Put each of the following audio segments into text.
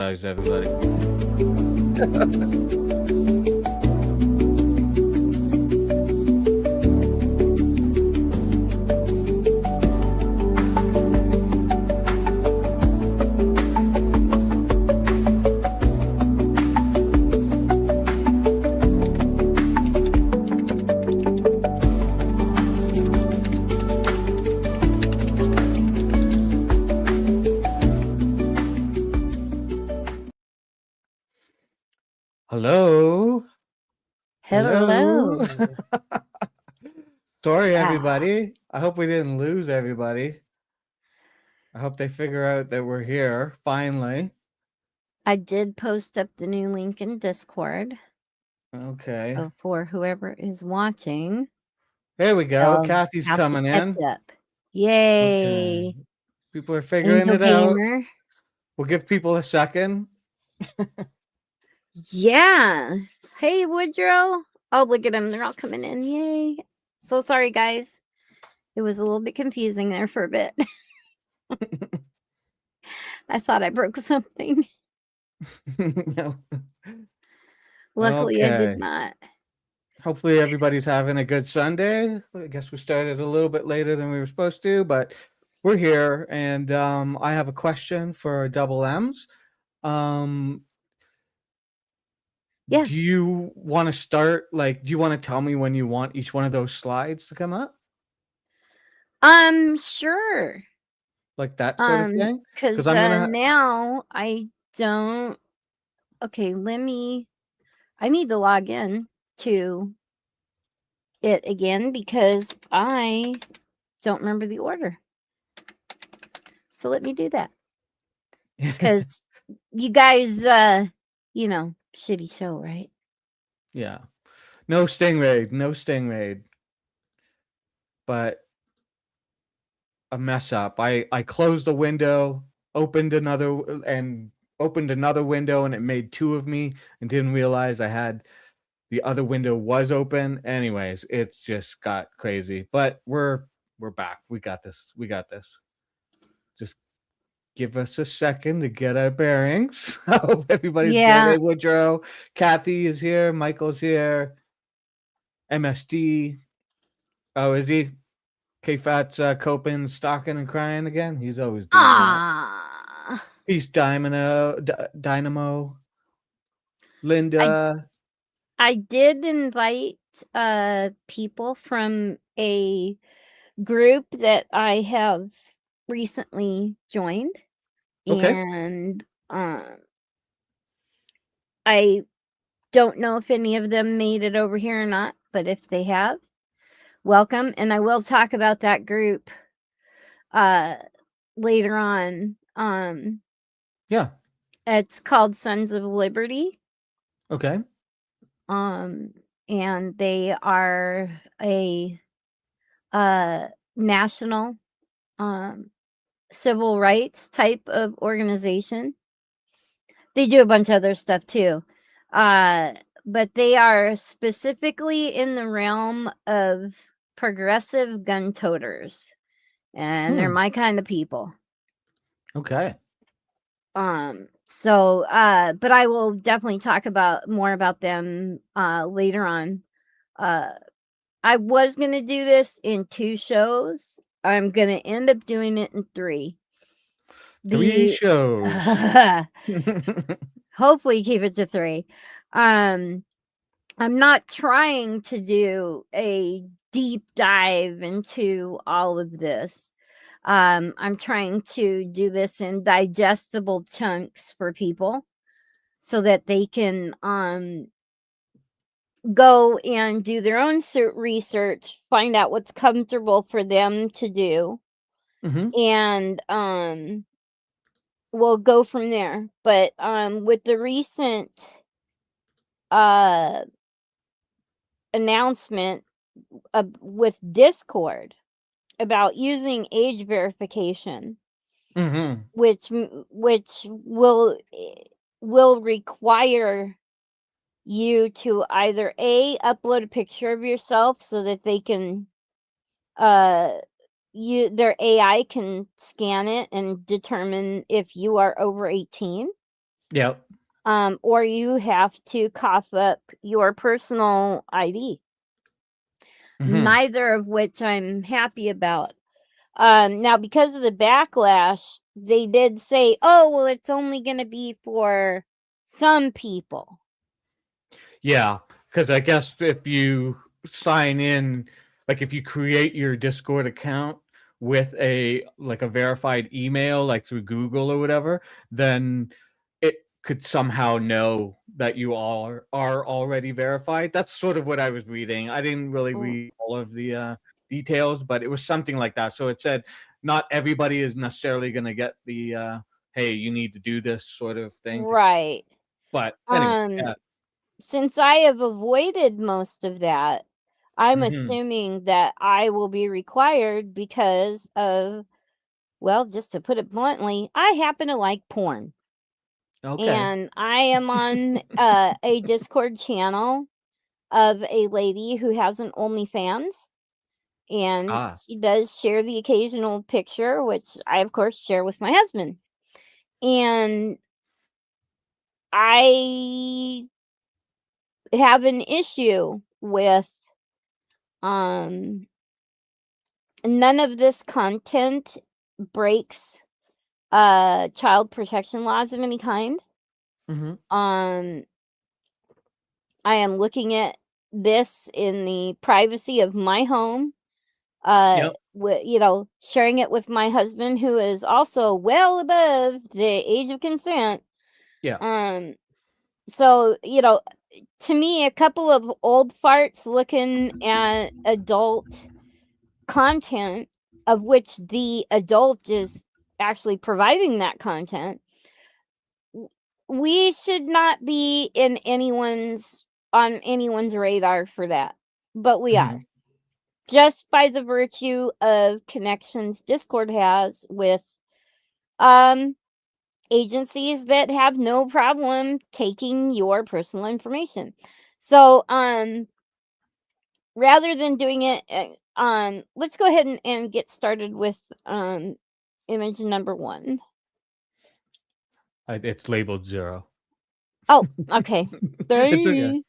Guys, everybody. Hello. Hello. Sorry, Yeah, everybody. I hope we didn't lose everybody. I hope they figure out that we're here finally. I did post up the new link in Discord. Okay. So for whoever is watching, There we go. they'll Kathy's have to coming catch in. up. Yay. Okay. People are figuring Angel it out. Gamer. We'll give people a second. Yeah. Hey, Woodrow. Oh, look at them. They're all coming in. Yay. So sorry, guys. It was a little bit confusing there for a bit. I thought I broke something. No. Luckily, I did Okay. not. Hopefully everybody's having a good Sunday. I guess we started a little bit later than we were supposed to, but we're here, and I have a question for Double M's. Um, Yes. do you want to start? Like, do you want to tell me when you want each one of those slides to come up, Sure. like that sort of thing? Because I'm gonna. now I don't. Okay, I need to log in to it again because I don't remember the order. So let me do that. Because you guys, shitty show, right? Yeah, no stingray, no stingray, but a mess up. I closed the window, opened another, and opened another window, and it made two of me, and didn't realize I had the other window was open. Anyways, it just got crazy. But we're back. We got this. We got this. Just give us a second to get our bearings. I hope everybody's good. Yeah. Hey, Woodrow, Kathy is here. Michael's here. MSD. Oh, is he? K-Fat's coping, stalking, and crying again. He's always doing that. Ah. He's Dynamo. Linda. I did invite people from a group that I have recently joined. Okay. And I don't know if any of them made it over here or not, but if they have, welcome. And I will talk about that group later on. Yeah. It's called Sons of Liberty. Okay. And they are a national civil rights type of organization. They do a bunch of other stuff too. But they are specifically in the realm of progressive gun toters. And they're my kind of people. Okay. But I will definitely talk more about them later on. I was gonna do this in 2 shows. I'm gonna end up doing it in 3. 3 shows. Hopefully keep it to 3. I'm not trying to do a deep dive into all of this. I'm trying to do this in digestible chunks for people so that they can go and do their own research, find out what's comfortable for them to do, and we'll go from there. But with the recent announcement with Discord about using age verification, which will require you to either upload a picture of yourself so that they can their AI can scan it and determine if you are over 18, Yep. Or you have to cough up your personal ID. Mhm. Neither of which I'm happy about. Now, because of the backlash, they did say, "Oh, well, it's only going to be for some people." Yeah, because I guess if you sign in, like if you create your Discord account with a verified email, like through Google or whatever, then it could somehow know that you are already verified. That's sort of what I was reading. I didn't really R- read all of the details, but it was something like that. So it said not everybody is necessarily going to get the hey, you need to do this sort of thing. Right. But anyway, Um, yeah. since I have avoided most of that, I'm Hmm. assuming that I will be required because of, well, just to put it bluntly, I happen to like porn. Okay. And I am on a Discord channel of a lady who has an OnlyFans, and Ah. she does share the occasional picture, which I, of course, share with my husband. And I have an issue with um none of this content breaks child protection laws of any kind. Mhm. Um I am looking at this in the privacy of my home, Yep. sharing it with my husband who is also well above the age of consent. Yeah. Um so, to me, a couple of old farts looking at adult content, of which the adult is actually providing that content, we should not be in anyone's radar for that. But we are. Mhm. Just by the virtue of connections Discord has with um agencies that have no problem taking your personal information. So, rather than doing it, let's go ahead and get started with image number one. It's labeled 0. Oh, okay. It's okay. Three.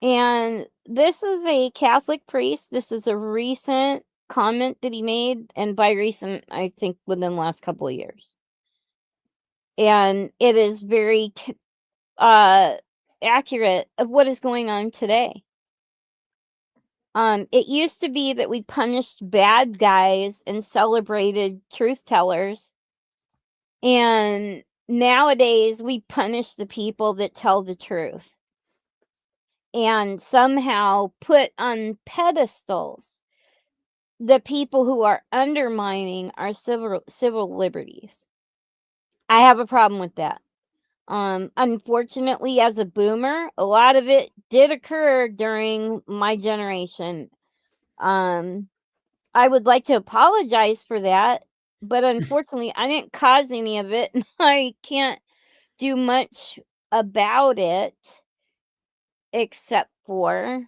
And this is a Catholic priest. This is a recent comment that he made, and by recent, I think within the last couple of years. And it is very uh accurate of what is going on today. It used to be that we punished bad guys and celebrated truth tellers, and nowadays we punish the people that tell the truth and somehow put on pedestals the people who are undermining our civil liberties. I have a problem with that. Unfortunately, as a boomer, a lot of it did occur during my generation. Um, I would like to apologize for that, but unfortunately, I didn't cause any of it, and I can't do much about it except for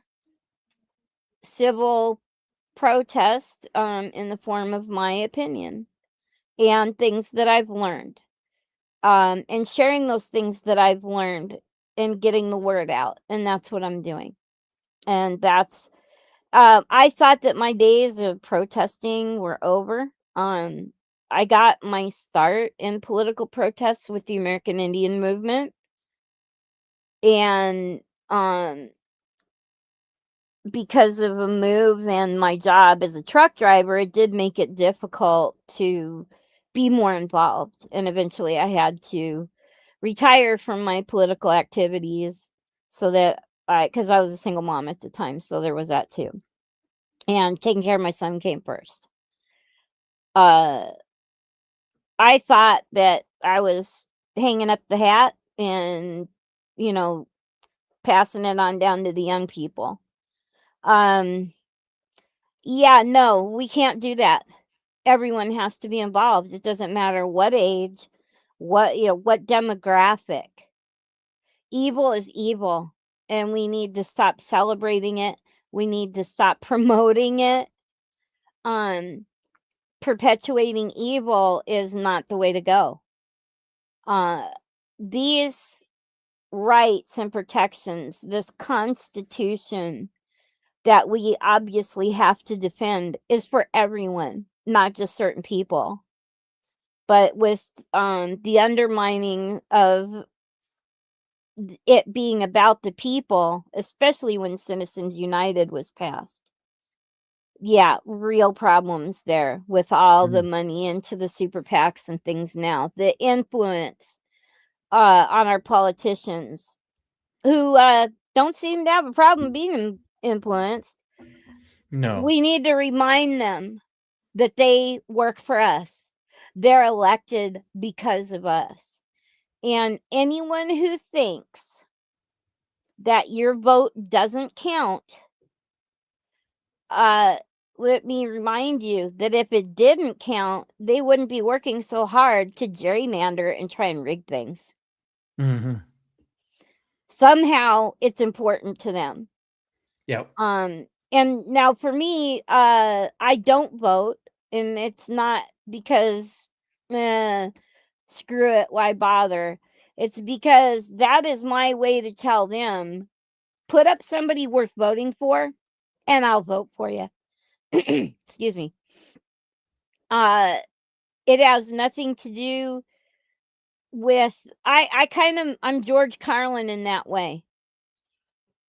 civil protest in the form of my opinion and things that I've learned. And sharing those things that I've learned and getting the word out, and that's what I'm doing. And that's I thought that my days of protesting were over. I got my start in political protests with the American Indian movement, and um because of a move and my job as a truck driver, it did make it difficult to be more involved. And eventually I had to retire from my political activities so that because I was a single mom at the time. So there was that too. And taking care of my son came first. Uh, I thought that I was hanging up the hat and, you know, passing it on down to the young people. Um, yeah, no, we can't do that. Everyone has to be involved. It doesn't matter what age, what demographic. Evil is evil, and we need to stop celebrating it. We need to stop promoting it. Um, Perpetuating evil is not the way to go. These rights and protections, this Constitution that we obviously have to defend, is for everyone, not just certain people. But with the undermining of it being about the people, especially when Citizens United was passed, yeah, real problems there with all the money into the super PACs and things now. The influence on our politicians who don't seem to have a problem being influenced. No. We need to remind them that they work for us. They're elected because of us. And anyone who thinks that your vote doesn't count, let me remind you that if it didn't count, they wouldn't be working so hard to gerrymander and try and rig things. Mm-hmm. Somehow it's important to them. Yep. And now for me, I don't vote, and it's not because screw it, why bother? It's because that is my way to tell them, put up somebody worth voting for, and I'll vote for you. Excuse me. It has nothing to do with I'm George Carlin in that way.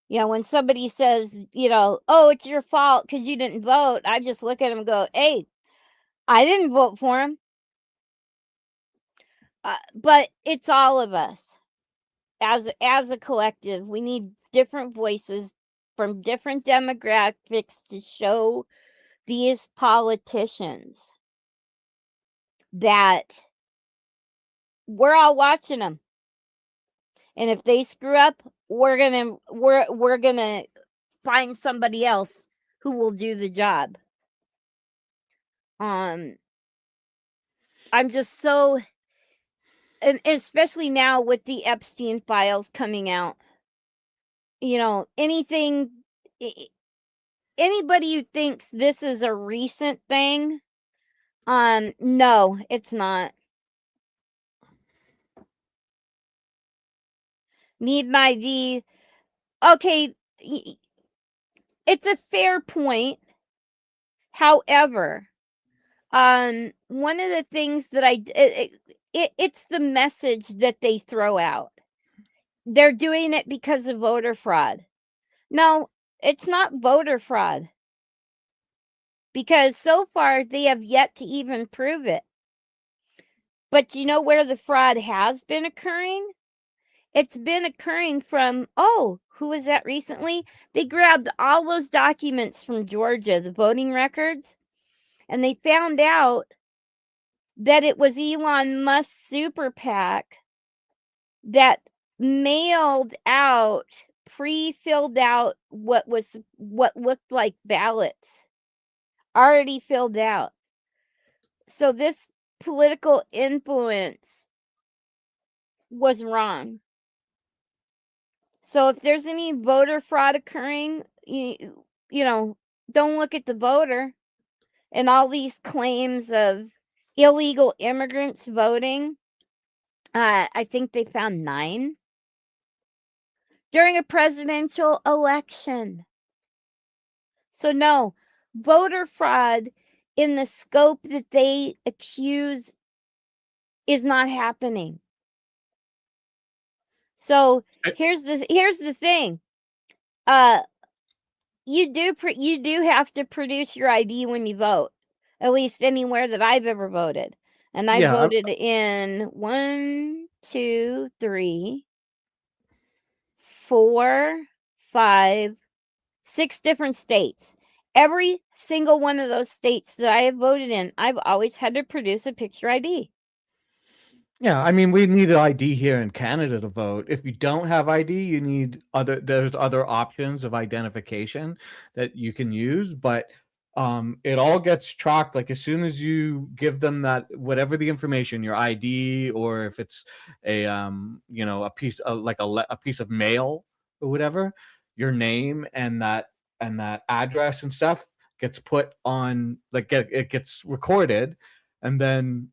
When somebody says, oh, it's your fault because you didn't vote, I just look at them and go, hey, I didn't vote for him. But it's all of us as a collective. We need different voices from different demographics to show these politicians that we're all watching them. And if they screw up, we're gonna find somebody else who will do the job. I'm just so, and especially now with the Epstein files coming out, anything, anybody who thinks this is a recent thing, no, it's not. Need an ID. Okay, it's a fair point. However, one of the things that it's the message that they throw out. They're doing it because of voter fraud. No, it's not voter fraud. Because so far they have yet to even prove it. But you know where the fraud has been occurring? It's been occurring from, who was that recently? They grabbed all those documents from Georgia, the voting records, and they found out that it was Elon Musk's super PAC that mailed out pre-filled out what looked like ballots already filled out. So this political influence was wrong. So if there's any voter fraud occurring, don't look at the voter and all these claims of illegal immigrants voting. I think they found 9 during a presidential election. So no, voter fraud in the scope that they accuse is not happening. So here's the thing. You do have to produce your ID when you vote. At least anywhere that I've ever voted. And I voted in 1, 2, 3, 4, 5, 6 different states. Every single one of those states that I have voted in, I've always had to produce a picture ID. Yeah, I mean, we need an ID here in Canada to vote. If you don't have ID, you need there's other options of identification that you can use, but it all gets tracked. Like as soon as you give them that whatever the information, your ID, or if it's a a piece of like a piece of mail or whatever, your name and that address and stuff gets put on, like it gets recorded, and then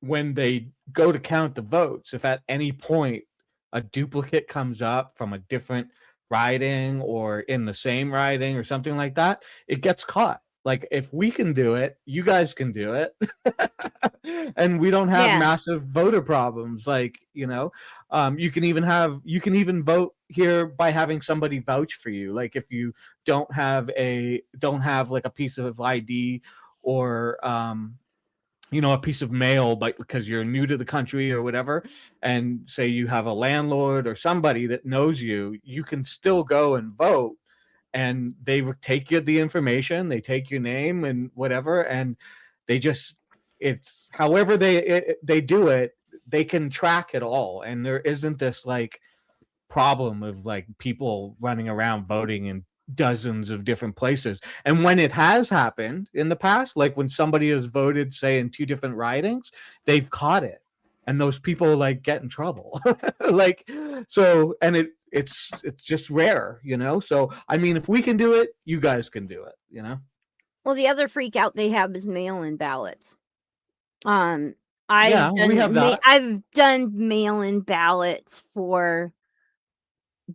when they go to count the votes, if at any point a duplicate comes up from a different riding or in the same riding or something like that, it gets caught. Like if we can do it, you guys can do it. And we don't have Yeah. massive voter problems. Like, you can even vote here by having somebody vouch for you. Like if you don't have like a piece of ID or a piece of mail, like because you're new to the country or whatever, and say you have a landlord or somebody that knows you, you can still go and vote, and they take you the information, they take your name and whatever, and they just it's however they do it, they can track it all, and there isn't this like problem of like people running around voting in dozens of different places. And when it has happened in the past, like when somebody has voted, say, in two different ridings, they've caught it. And those people like get in trouble. Like so and it's just rare. So I mean if we can do it, you guys can do it. Well, the other freak out they have is mail-in ballots. Yeah, we have that. I've done mail-in ballots for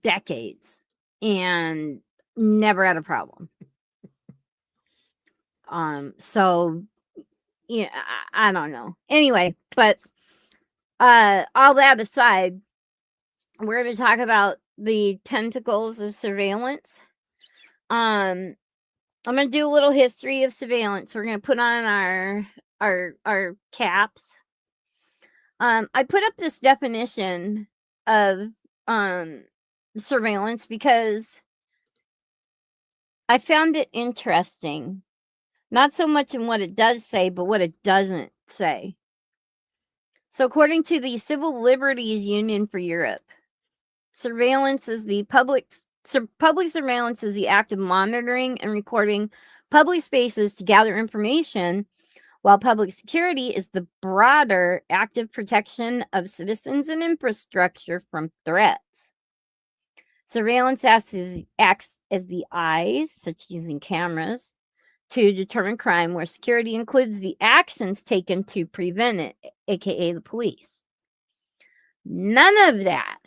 decades and never had a problem. So yeah, I don't know. Anyway, but all that aside, we're going to talk about the tentacles of surveillance. I'm going to do a little history of surveillance. We're going to put on our caps. I put up this definition of surveillance because I found it interesting. Not so much in what it does say, but what it doesn't say. So according to the Civil Liberties Union for Europe, surveillance is the public surveillance is the act of monitoring and recording public spaces to gather information, while public security is the broader active protection of citizens and infrastructure from threats. Surveillance acts as the eyes, such as using cameras, to determine crime, where security includes the actions taken to prevent it, aka the police. None of that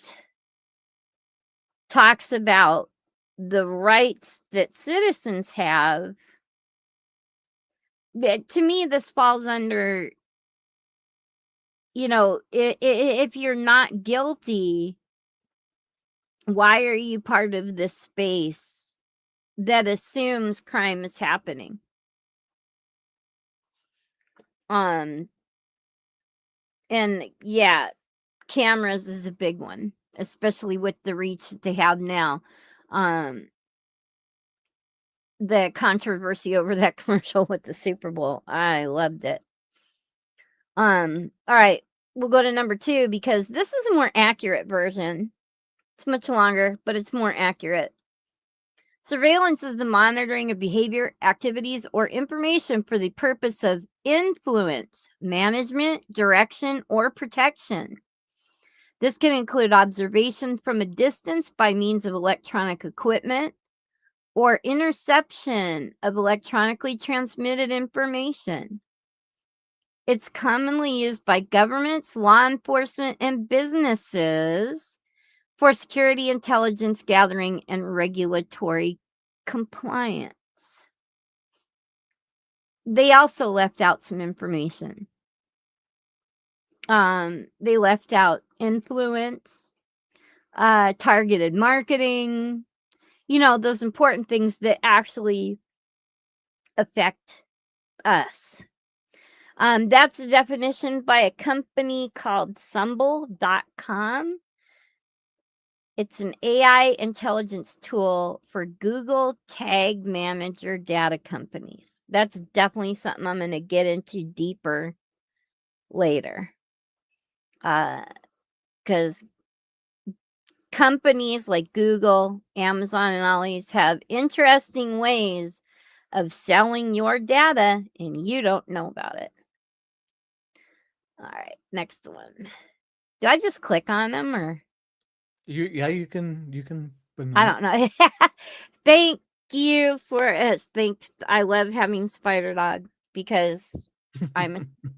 talks about the rights that citizens have. To me, this falls under, if you're not guilty, why are you part of this space that assumes crime is happening? And yeah, cameras is a big one, especially with the reach that they have now. The controversy over that commercial with the Super Bowl, I loved it. All right, we'll go to number 2 because this is a more accurate version. It's much longer, but it's more accurate. Surveillance is the monitoring of behavior, activities, or information for the purpose of influence, management, direction, or protection. This can include observation from a distance by means of electronic equipment or interception of electronically transmitted information. It's commonly used by governments, law enforcement, and businesses for security, intelligence gathering, and regulatory compliance. They also left out some information. They left out influence, targeted marketing, those important things that actually affect us. That's a definition by a company called Sumble.com. It's an AI intelligence tool for Google Tag Manager data companies. That's definitely something I'm going to get into deeper later. Because companies like Google, Amazon, and all these have interesting ways of selling your data, and you don't know about it. All right, next one. Do I just click on them or? You can bring them I up. don't know. Thank you for it. I love having Spider Dog because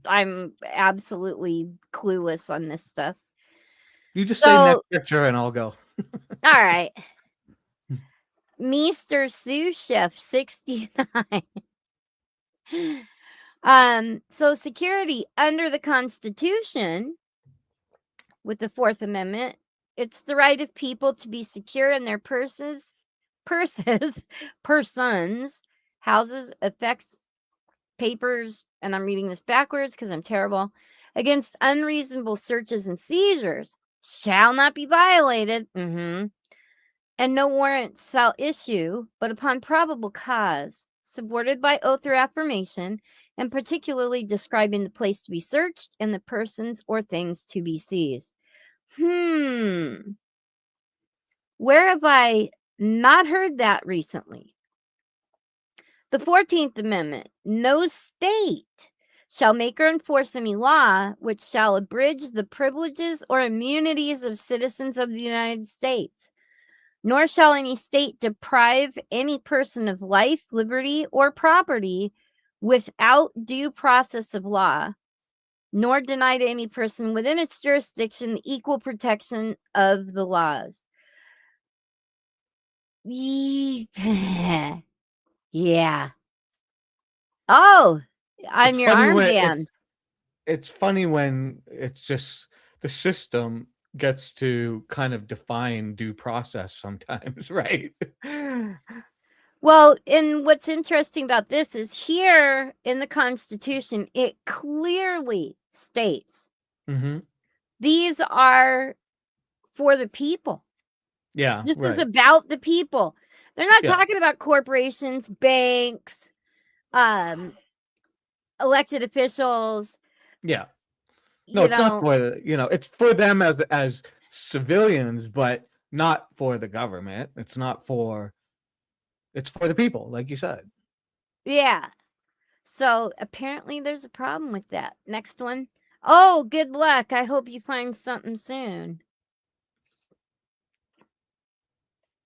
I'm absolutely clueless on this stuff. You just say next So, picture and I'll go. all right. Meester Sous Chef 69. So security under the Constitution with the Fourth Amendment, it's the right of people to be secure in their persons, persons, houses, effects, papers, and I'm reading this backwards because I'm terrible, against unreasonable searches and seizures shall not be violated. And no warrant shall issue, but upon probable cause, supported by oath or affirmation, and particularly describing the place to be searched and the persons or things to be seized. Where have I not heard that recently? The 14th Amendment, no state shall make or enforce any law which shall abridge the privileges or immunities of citizens of the United States. Nor shall any state deprive any person of life, liberty, or property without due process of law, nor deny to any person within its jurisdiction the equal protection of the laws. Yeah. Oh, I'm It's your funny when armband. it's funny when it's just the system gets to kind of define due process sometimes, right? Well, and what's interesting about this is here in the Constitution, it clearly states Mm-hmm. these are for the people. Yeah, This is right. about the people. They're not Yeah, talking about corporations, banks, um, elected officials, yeah. No, you it's not know. for it's for them as civilians, but not for the government. It's for the people, like you said. Yeah. So apparently there's a problem with that. Next one. Oh, good luck. I hope you find something soon.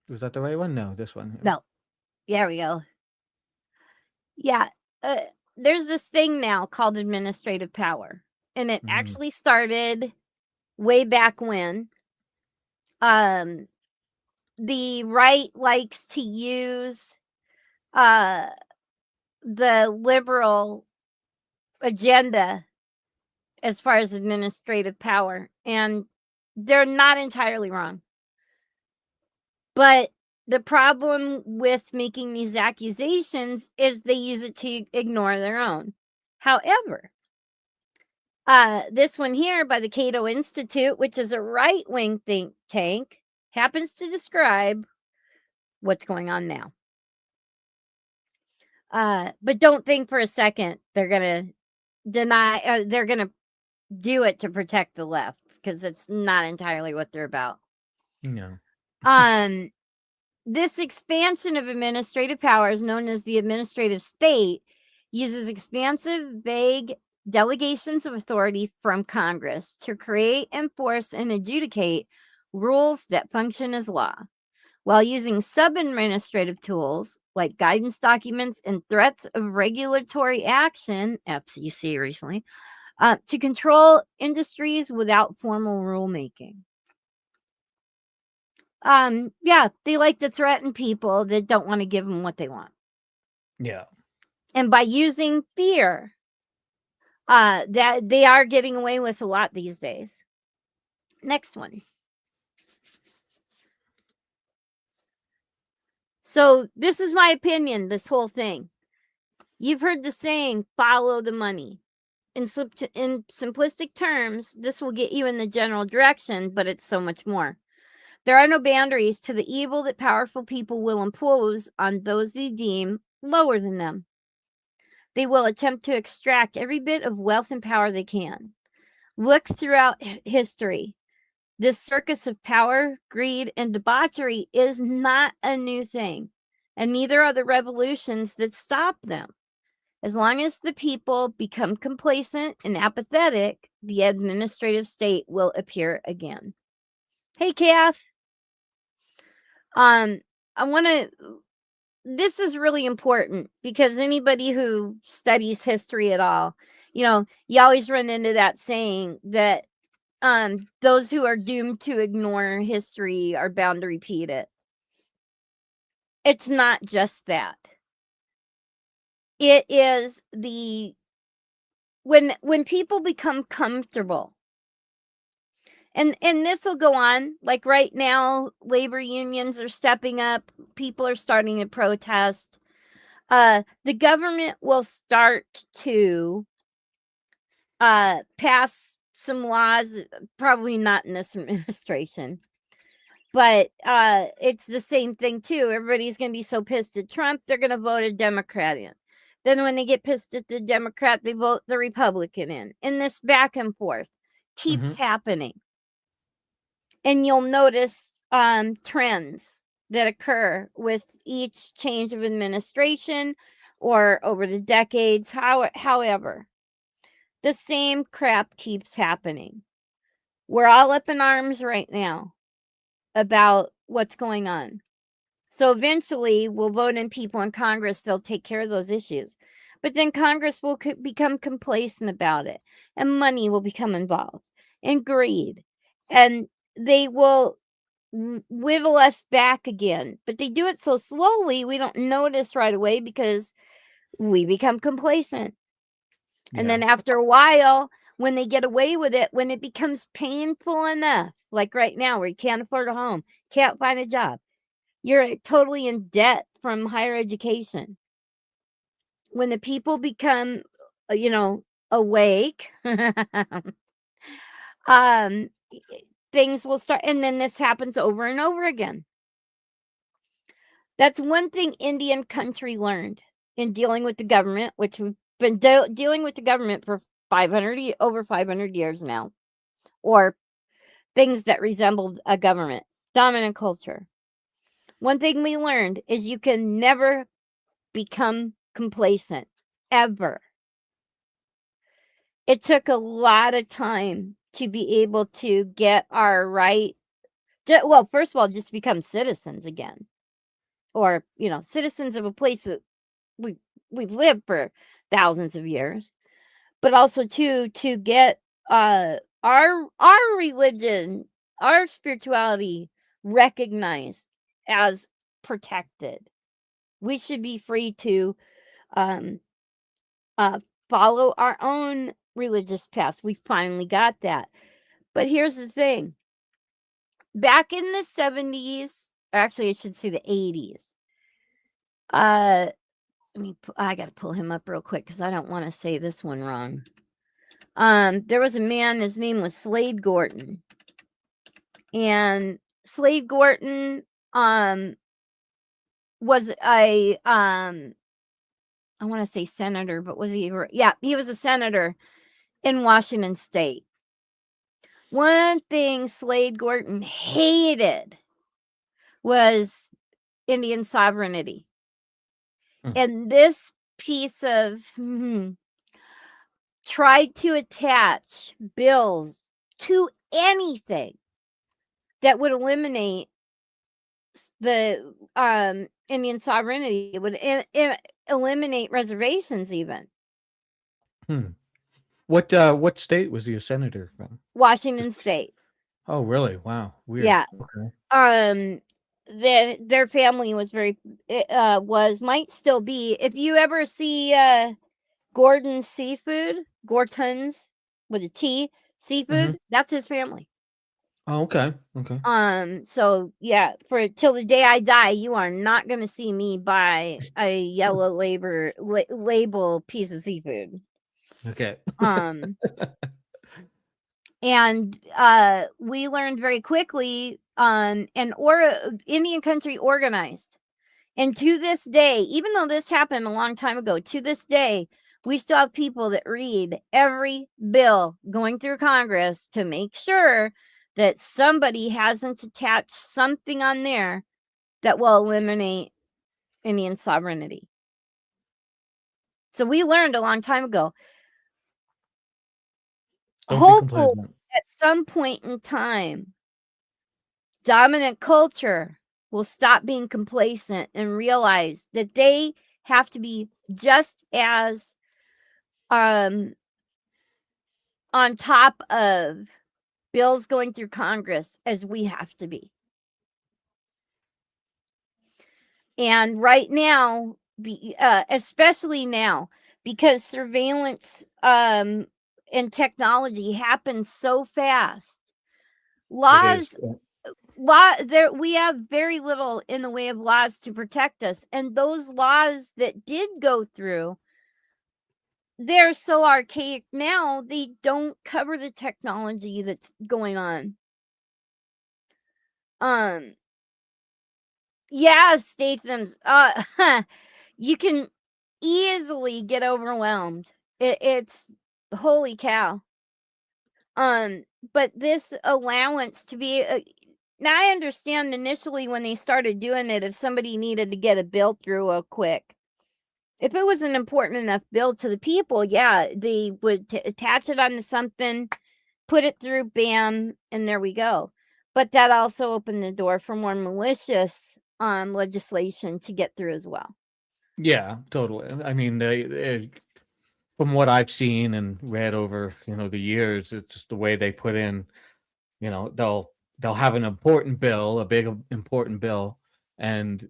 Was that the right one? No, this one here. No. There we go. Yeah. Uh, there's this thing now called administrative power. And it Mhm. actually started way back when. Um, the right likes to use uh the liberal agenda as far as administrative power, and they're not entirely wrong. But the problem with making these accusations is they use it to ignore their own. However, this one here by the Cato Institute, which is a right-wing think tank, happens to describe what's going on now. But don't think for a second they're gonna deny. They're gonna do it to protect the left because it's not entirely what they're about. No. Um, this expansion of administrative powers, known as the administrative state, uses expansive, vague delegations of authority from Congress to create, enforce, and adjudicate rules that function as law, while using sub-administrative tools like guidance documents and threats of regulatory action, FCC recently, to control industries without formal rulemaking. Yeah, they like to threaten people that don't want to give them what they want. Yeah. And by using fear, that they are getting away with a lot these days. Next one. So this is my opinion, this whole thing. You've heard the saying, follow the money. In simplistic terms, this will get you in the general direction, but it's so much more. There are no boundaries to the evil that powerful people will impose on those they deem lower than them. They will attempt to extract every bit of wealth and power they can. Look throughout history. This circus of power, greed, and debauchery is not a new thing, and neither are the revolutions that stop them. As long as the people become complacent and apathetic, the administrative state will appear again. Hey, Kath. I want to. This is really important because anybody who studies history at all you always run into that saying that those who are doomed to ignore history are bound to repeat it. It's not just that. It is when people become comfortable, and this will go on, like right now labor unions are stepping up, people are starting to protest. The government will start to pass some laws, probably not in this administration, but it's the same thing too. Everybody's going to be so pissed at Trump, they're going to vote a Democrat in. Then when they get pissed at the Democrat, they vote the Republican in. And this back and forth keeps happening. And you'll notice trends that occur with each change of administration or over the decades. However, the same crap keeps happening. We're all up in arms right now about what's going on. So eventually we'll vote in people in Congress, they'll take care of those issues. But then Congress will become complacent about it, and money will become involved, and greed, and they will whittle us back again. But they do it so slowly, we don't notice right away because we become complacent. And then after a while, when they get away with it, when it becomes painful enough, like right now where you can't afford a home, can't find a job, you're totally in debt from higher education. When the people become, awake, things will start, and then this happens over and over again. That's one thing Indian country learned in dealing with the government, which we've been dealing with the government for over 500 years now, or things that resembled a government, dominant culture. One thing we learned is you can never become complacent, ever. It took a lot of time to be able to get our right. Well, first of all, just become citizens again, or citizens of a place that we've lived for thousands of years, but also to get our religion, our spirituality recognized as protected. We should be free to um, follow our own religious paths. We finally got that. But here's the thing. Back in the 70s, actually I should say the 80s. I got to pull him up real quick cuz I don't want to say this one wrong. There was a man, his name was Slade Gorton. And Slade Gorton was a I want to say senator, but was he? Yeah, he was a senator in Washington State. One thing Slade Gorton hated was Indian sovereignty. And this piece of tried to attach bills to anything that would eliminate the Indian sovereignty. It would eliminate reservations even. What state was he a senator from? Washington State. Oh, really? Wow. Weird. Yeah. Okay. Their family was might still be. If you ever see Gorton's with a T, seafood, that's his family. Oh, okay. So yeah, for till the day I die, you are not going to see me buy a yellow label piece of seafood. Okay. And we learned very quickly, Indian country organized. And to this day, even though this happened a long time ago, to this day, we still have people that read every bill going through Congress to make sure that somebody hasn't attached something on there that will eliminate Indian sovereignty. So we learned a long time ago. Hopefully, at some point in time, dominant culture will stop being complacent and realize that they have to be just as on top of bills going through Congress as we have to be. And right now, especially now, because surveillance and technology happens so fast, It is. there we have very little in the way of laws to protect us, and those laws that did go through, they're so archaic now, they don't cover the technology that's going on. Um, yeah, Statham's. You can easily get overwhelmed. It's holy cow. But this allowance to be. Now I understand initially when they started doing it, if somebody needed to get a bill through quick, if it was an important enough bill to the people, yeah, they would attach it onto something, put it through, bam, and there we go. But that also opened the door for more malicious legislation to get through as well. Yeah, totally. I mean, from what I've seen and read over, the years, it's just the way they put in, they'll have an important bill, a big important bill, and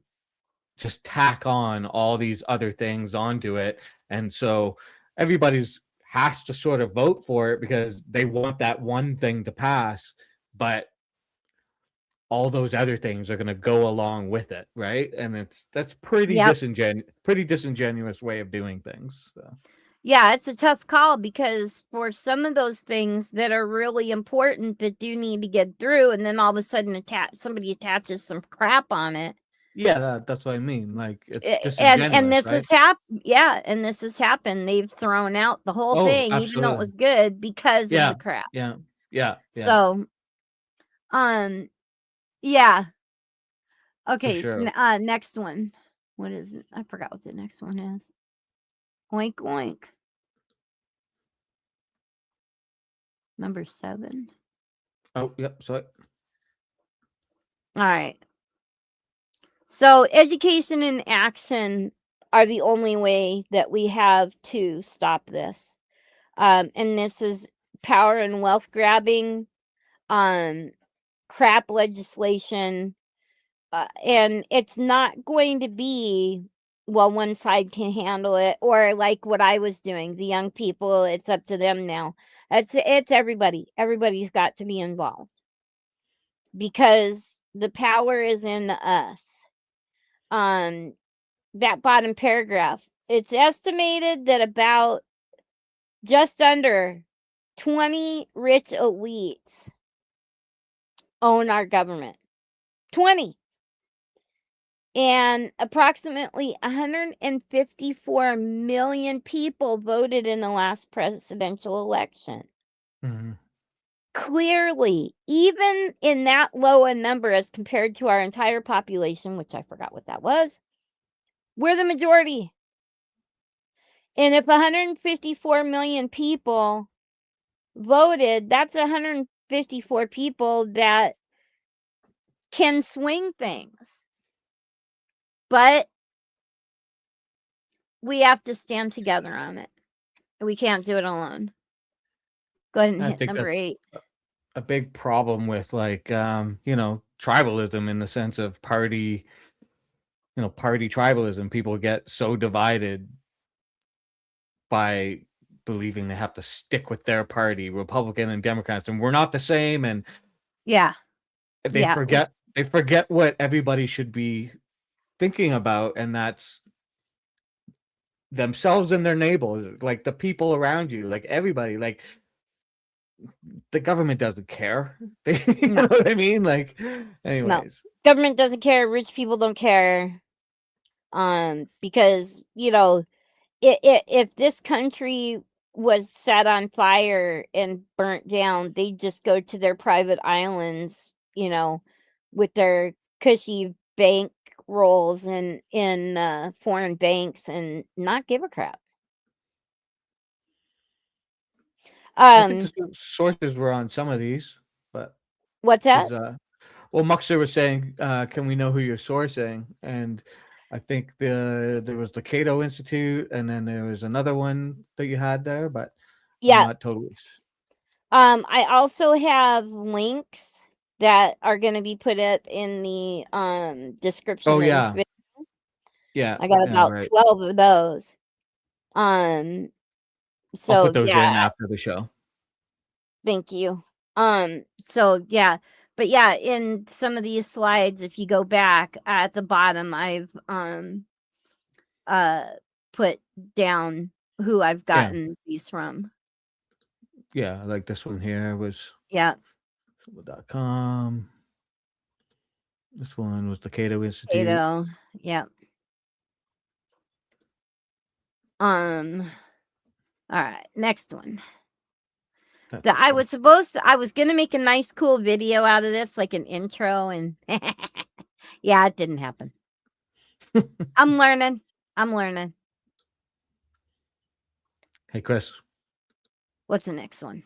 just tack on all these other things onto it. And so everybody's has to sort of vote for it because they want that one thing to pass, but all those other things are going to go along with it, right? And that's Yep. pretty disingenuous way of doing things. So. Yeah, it's a tough call because for some of those things that are really important that do need to get through, and then all of a sudden somebody attaches some crap on it. Yeah, that's what I mean. Like it's And disingenuous, this right? has happened. Yeah, and this has happened. They've thrown out the whole Oh, thing, even though it absolutely. was good because of Yeah, the crap. yeah, yeah, yeah, So, um, yeah. for Okay, sure. next one. What is it? I forgot what the next one is. Oink oink. Number 7. Oh, yep. So All right. So education and action are the only way that we have to stop this. And this is power and wealth grabbing, um, crap legislation, and it's not going to be, well, one side can handle it, or like what I was doing, the young people, it's up to them now. It's everybody. Everybody's got to be involved because the power is in us. Um, that bottom paragraph, it's estimated that about just under 20 rich elites own our government. 20. And approximately 154 million people voted in the last presidential election. mhm. Clearly, even in that low a number as compared to our entire population, which I forgot what that was, we're the majority. And if 154 million people voted, that's 154 people that can swing things. But we have to stand together on it. We can't do it alone. Go ahead and I hit think number that's 8. a big problem with like tribalism in the sense of party tribalism. People get so divided by believing they have to stick with their party, Republican and Democrats, and we're not the same, and Yeah. they Yeah. forget they forget what everybody should be thinking about, and that's themselves and their neighbors, like the people around you, like everybody. Like the government doesn't care. You No. know what I mean? Like, No. anyways. Government doesn't care, rich people don't care. Because, if this country was set on fire and burnt down, they'd just go to their private islands, with their cushy bank rolls and in foreign banks and not give a crap. I think the Um, sources were on some of these, but what's because that? well, Muxer was saying, "Can we know who you're sourcing?" And I think there was the Cato Institute, and then there was another one that you had there, but I'm Yeah, not totally. I also have links that are going to be put up in the description Oh of this yeah, video. yeah, I got yeah. about Right. 12 of those. Um, I'll put so those yeah, in after the show. thank you. So yeah, but yeah, in some of these slides, if you go back at the bottom, I've uh put down who I've Yeah, gotten these from. yeah. Like this one here was Yeah, com. This one was the Cato Institute. Cato. Yeah. Um. All right, next one. That's That this one. I was gonna make a nice, cool video out of this, like an intro, and yeah, it didn't happen. I'm learning. I'm learning. Hey, Chris. What's the next one?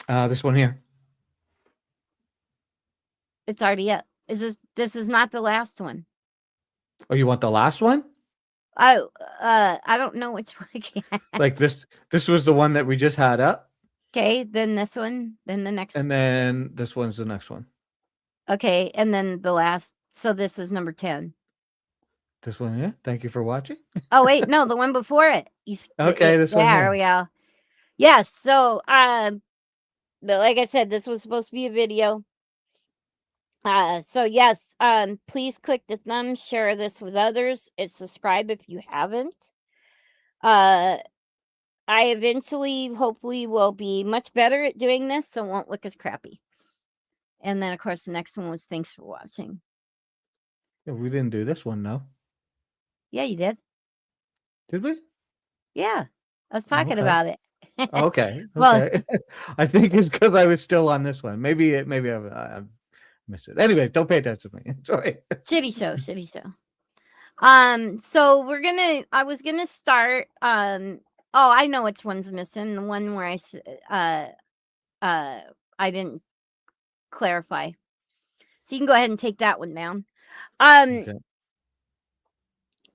This one here. It's already up. This is not the last one. Oh, you want the last one? I don't know which one. Like this. This was the one that we just had up, Okay, then this one, then the next. and then this one's the next one. Okay, and then the last. So this is number 10. This one here. Thank you for watching. Oh wait, no, the one before it. Okay, this one There here. we go. Yes. So but like I said, this was supposed to be a video. So yes, please click the thumb, share this with others, and subscribe if you haven't. I eventually, hopefully, will be much better at doing this, so it won't look as crappy. And then, of course, the next one was thanks for watching. Yeah, we didn't do this one, no. Yeah, you did. Did we? Yeah, I was Oh, talking okay. about it. Okay. Well, Okay. I think it's because I was still on this one. Maybe I missed it. Anyway, don't pay attention to me. Sorry. shitty show. So I was gonna start. Oh, I know which one's missing. The one where I didn't clarify. So you can go ahead and take that one down. Okay.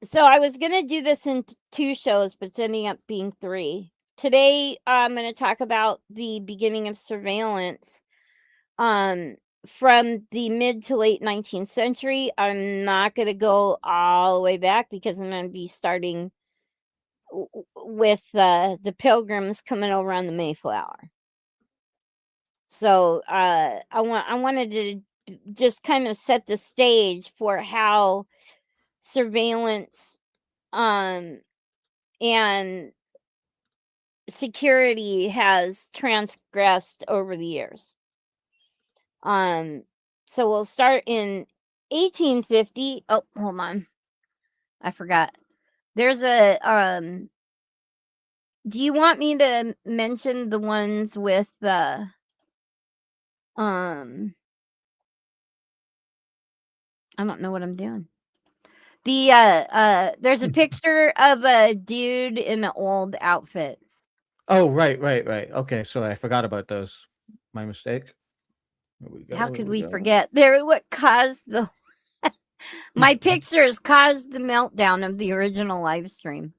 So I was gonna do this in 2 shows, but it's ending up being 3. Today, I'm gonna talk about the beginning of surveillance, from the mid to late 19th century. I'm not gonna go all the way back because I'm gonna be starting with the Pilgrims coming over on the Mayflower. So I wanted to just kind of set the stage for how surveillance and security has transgressed over the years. So we'll start in 1850. Oh, hold on. I forgot. There's a do you want me to mention the ones with the I don't know what I'm doing. There's a picture of a dude in an old outfit. Oh, right. Okay, sorry, I forgot about those. My mistake. Here we go. How Here could we we go. forget? They're what caused the my pictures caused the meltdown of the original live stream.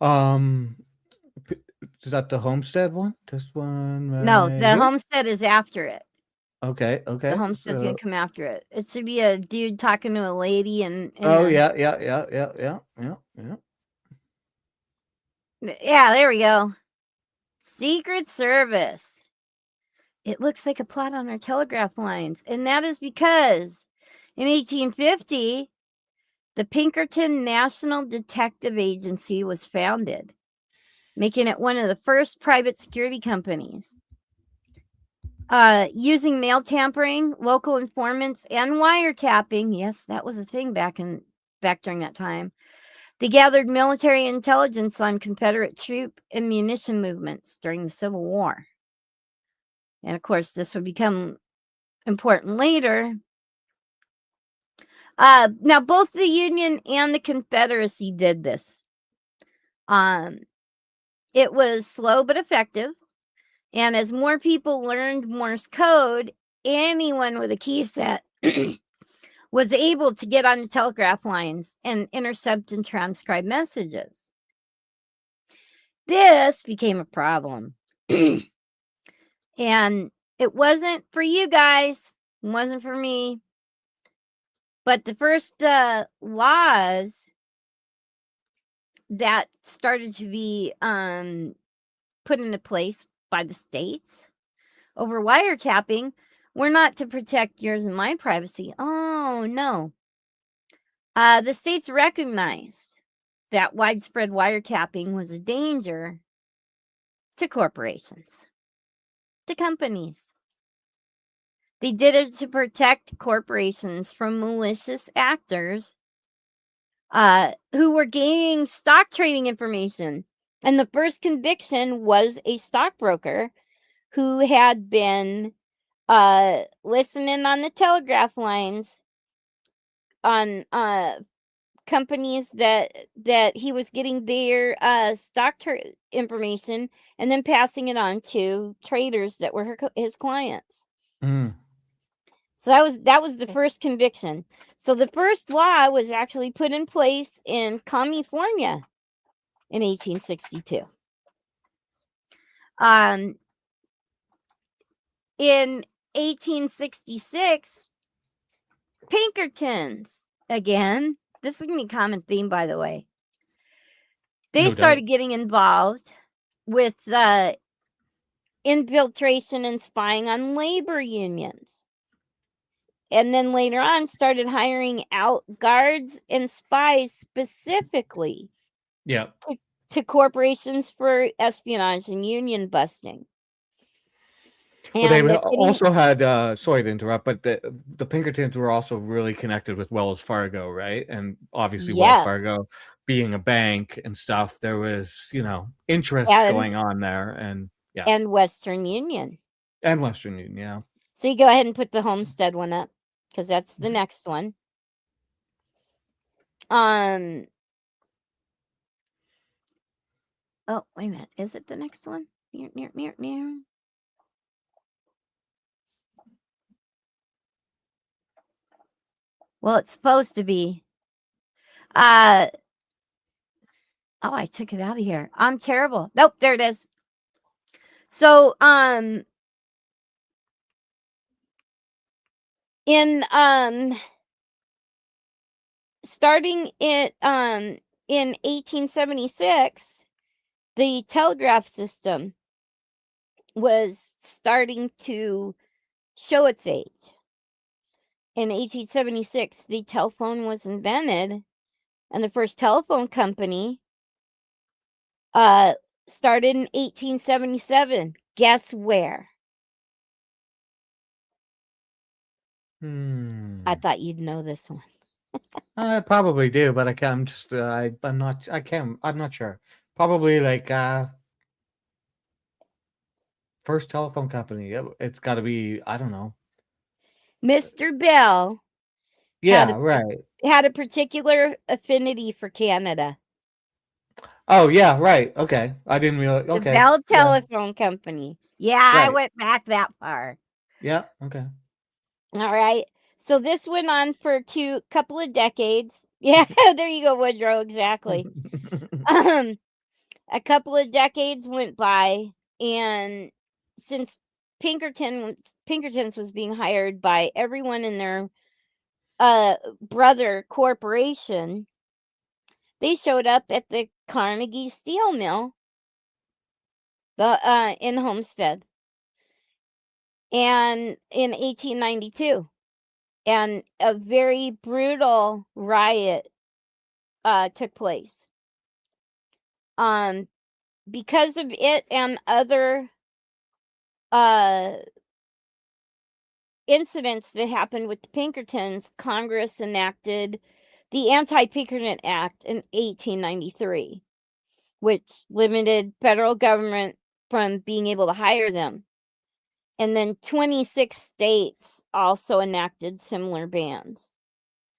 Um, is that the Homestead one? This one No, right the here. homestead is after it. Okay. The Okay. homestead's gonna So. come after it. It should be a dude talking to a lady and Oh a yeah. yeah, there we go. Secret Service. It looks like a plot on our telegraph lines, and that is because in 1850, the Pinkerton National Detective Agency was founded, making it one of the first private security companies. Using mail tampering, local informants, and wiretapping, yes, that was a thing back during that time. They gathered military intelligence on Confederate troop and munition movements during the Civil War. And of course, this would become important later. Now, both the Union and the Confederacy did this. It was slow but effective. And as more people learned Morse code, anyone with a key set was able to get on the telegraph lines and intercept and transcribe messages. This became a problem And it wasn't for you guys, it wasn't for me. But the first laws that started to be put into place by the states over wiretapping were not to protect yours and my privacy. Oh, no. The states recognized that widespread wiretapping was a danger to corporations, to companies. They did it to protect corporations from malicious actors who were gaining stock trading information. And the first conviction was a stockbroker who had been listening on the telegraph lines on companies that he was getting their stock information and then passing it on to traders that were his clients. Mm. So that was the first conviction. So the first law was actually put in place in California in 1862. In 1866, Pinkertons, again, this is going to be a common theme, by the way. They No started doubt. getting involved with infiltration and spying on labor unions. And then later on started hiring out guards and spies specifically Yeah. to corporations for espionage and union busting. Well, they And if any, also had, sorry to interrupt, but the Pinkertons were also really connected with Wells Fargo, right? And obviously, Wells yes, Fargo being a bank and stuff, there was, interest and going on there, and yeah, and Western Union. and Western Union, yeah. So you go ahead and put the Homestead one up because that's the next one. Oh, wait a minute. Is it the next one? Near. Well, it's supposed to be. Oh, I took it out of here. I'm terrible. Nope, there it is. So, in starting it in 1876, the telegraph system was starting to show its age. In 1876, the telephone was invented, and the first telephone company started in 1877. Guess where? I thought you'd know this one. I probably do, but I can't. I'm just. I'm not. I can't. I'm not sure. Probably like first telephone company. It's got to be. I don't know. Mr. Bell had Yeah. Right. a particular affinity for Canada. Oh yeah. Right. Okay. I didn't realize. The Okay. Bell Yeah. Telephone Company. Yeah, I Right. went back that far. Yeah. Okay. All right. So this went on for couple of decades. Yeah, there you go, Woodrow. Exactly. A couple of decades went by, and since Pinkertons was being hired by everyone in their brother corporation, they showed up at the Carnegie Steel Mill, in Homestead, and in 1892, and a very brutal riot took place. Because of it and other incidents that happened with the Pinkertons, Congress enacted the Anti-Pinkerton Act in 1893, which limited federal government from being able to hire them. And then 26 states also enacted similar bans.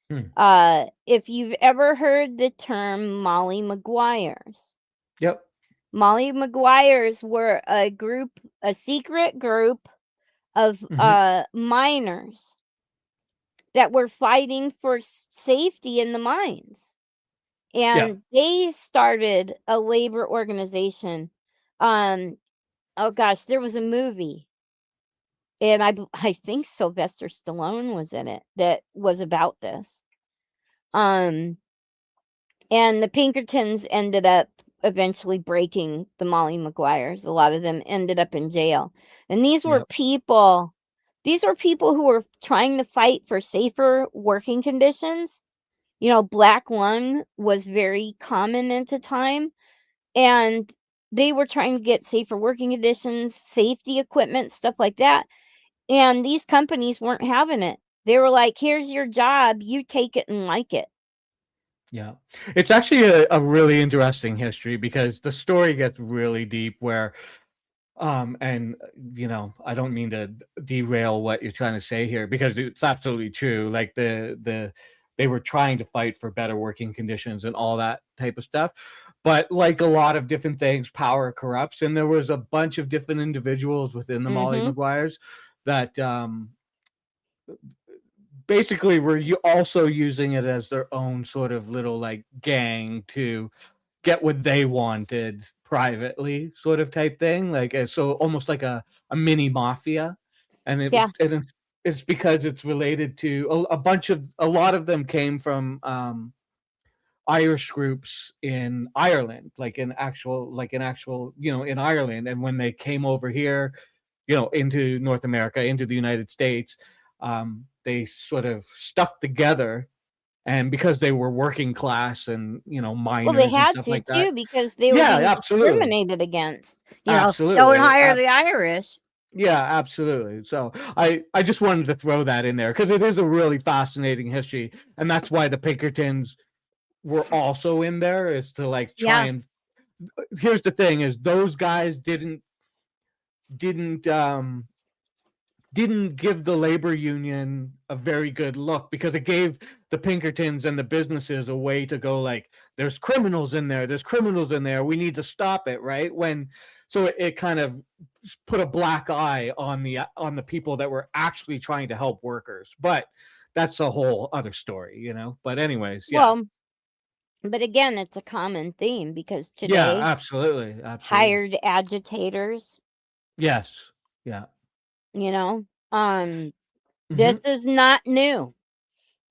If you've ever heard the term Molly Maguires, Yep. Molly Maguires were a secret group of miners that were fighting for safety in the mines. Yeah. And they started a labor organization oh gosh, there was a movie, and I think Sylvester Stallone was in it that was about this. Um, and the Pinkertons ended up eventually breaking the Molly Maguires. A lot of them ended up in jail. And Yep. these were people who were trying to fight for safer working conditions. You know, black lung was very common at the time, and they were trying to get safer working conditions, safety equipment, stuff like that. And these companies weren't having it. They were like, here's your job, you take it and like it. Yeah. It's actually a really interesting history because the story gets really deep where and I don't mean to derail what you're trying to say here because it's absolutely true. Like they were trying to fight for better working conditions and all that type of stuff. But like a lot of different things, power corrupts, and there was a bunch of different individuals within the Molly Mhm. Maguires that basically were you also using it as their own sort of little like gang to get what they wanted privately, sort of type thing. Like so almost like a mini mafia. And Yeah. it's because it's related to a bunch of a lot of them came from Irish groups in Ireland, like in actual, in Ireland. And when they came over here, into North America, into the United States, they sort of stuck together. And because they were working class and, Well, they miners and had stuff to like that. too because they were Yeah, being absolutely. discriminated against. You know, don't Absolutely. hire the Irish. Yeah, absolutely. So I just wanted to throw that in there because it is a really fascinating history, and that's why the Pinkertons were also in there is to like try Yeah. and here's the thing is those guys didn't didn't give the labor union a very good look because it gave the Pinkertons and the businesses a way to go like there's criminals in there, we need to stop it, right? It kind of put a black eye on the people that were actually trying to help workers. But that's a whole other story. But anyways, yeah. Well, but again, it's a common theme because Yeah, today absolutely. Absolutely. hired agitators, Yes. Yeah. you know, um Mhm. this is not new.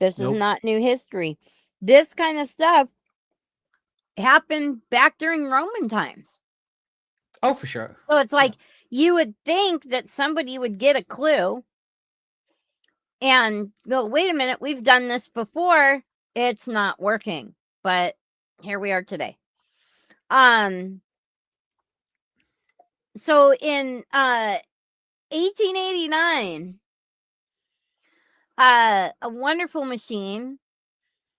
This is Nope. not new history. This kind of stuff happened back during Roman times. Oh, for sure. So it's Yeah. like you would think that somebody would get a clue and go, wait a minute, we've done this before. It's not working. But here we are today. Um so in 1889, a wonderful machine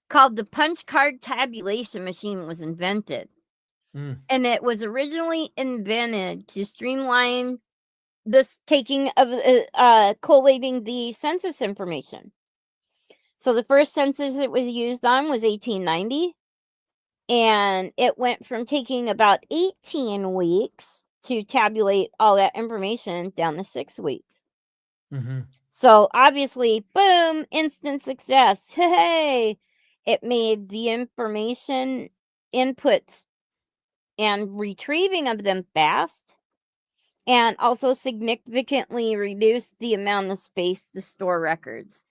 called the punch card tabulation machine was invented. Mm. And it was originally invented to streamline this taking of collating the census information. So the first census it was used on was 1890, and it went from taking about 18 weeks to tabulate all that information down to 6 weeks. Mhm. So obviously, boom, instant success. Hey, it made the information inputs and retrieving of them fast, and also significantly reduced the amount of space to store records.